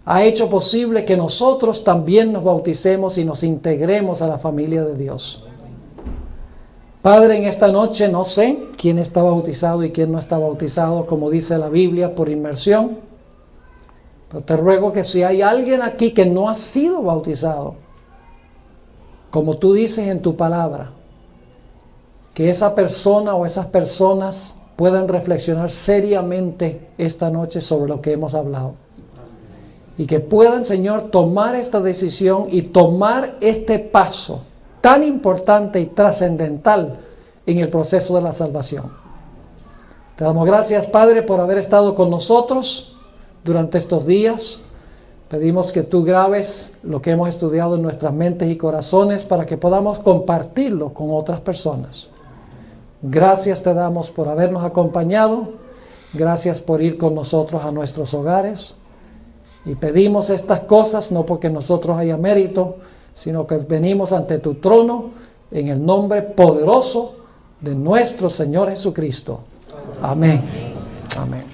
ha hecho posible que nosotros también nos bauticemos y nos integremos a la familia de Dios. Padre, en esta noche no sé quién está bautizado y quién no está bautizado, como dice la Biblia, por inmersión. Pero te ruego que si hay alguien aquí que no ha sido bautizado, como tú dices en tu palabra, que esa persona o esas personas puedan reflexionar seriamente esta noche sobre lo que hemos hablado. Y que puedan, Señor, tomar esta decisión y tomar este paso tan importante y trascendental en el proceso de la salvación. Te damos gracias, Padre, por haber estado con nosotros durante estos días. Pedimos que tú grabes lo que hemos estudiado en nuestras mentes y corazones para que podamos compartirlo con otras personas. Gracias te damos por habernos acompañado. Gracias por ir con nosotros a nuestros hogares. Y pedimos estas cosas no porque nosotros haya mérito, sino que venimos ante tu trono en el nombre poderoso de nuestro Señor Jesucristo. Amén. Amén.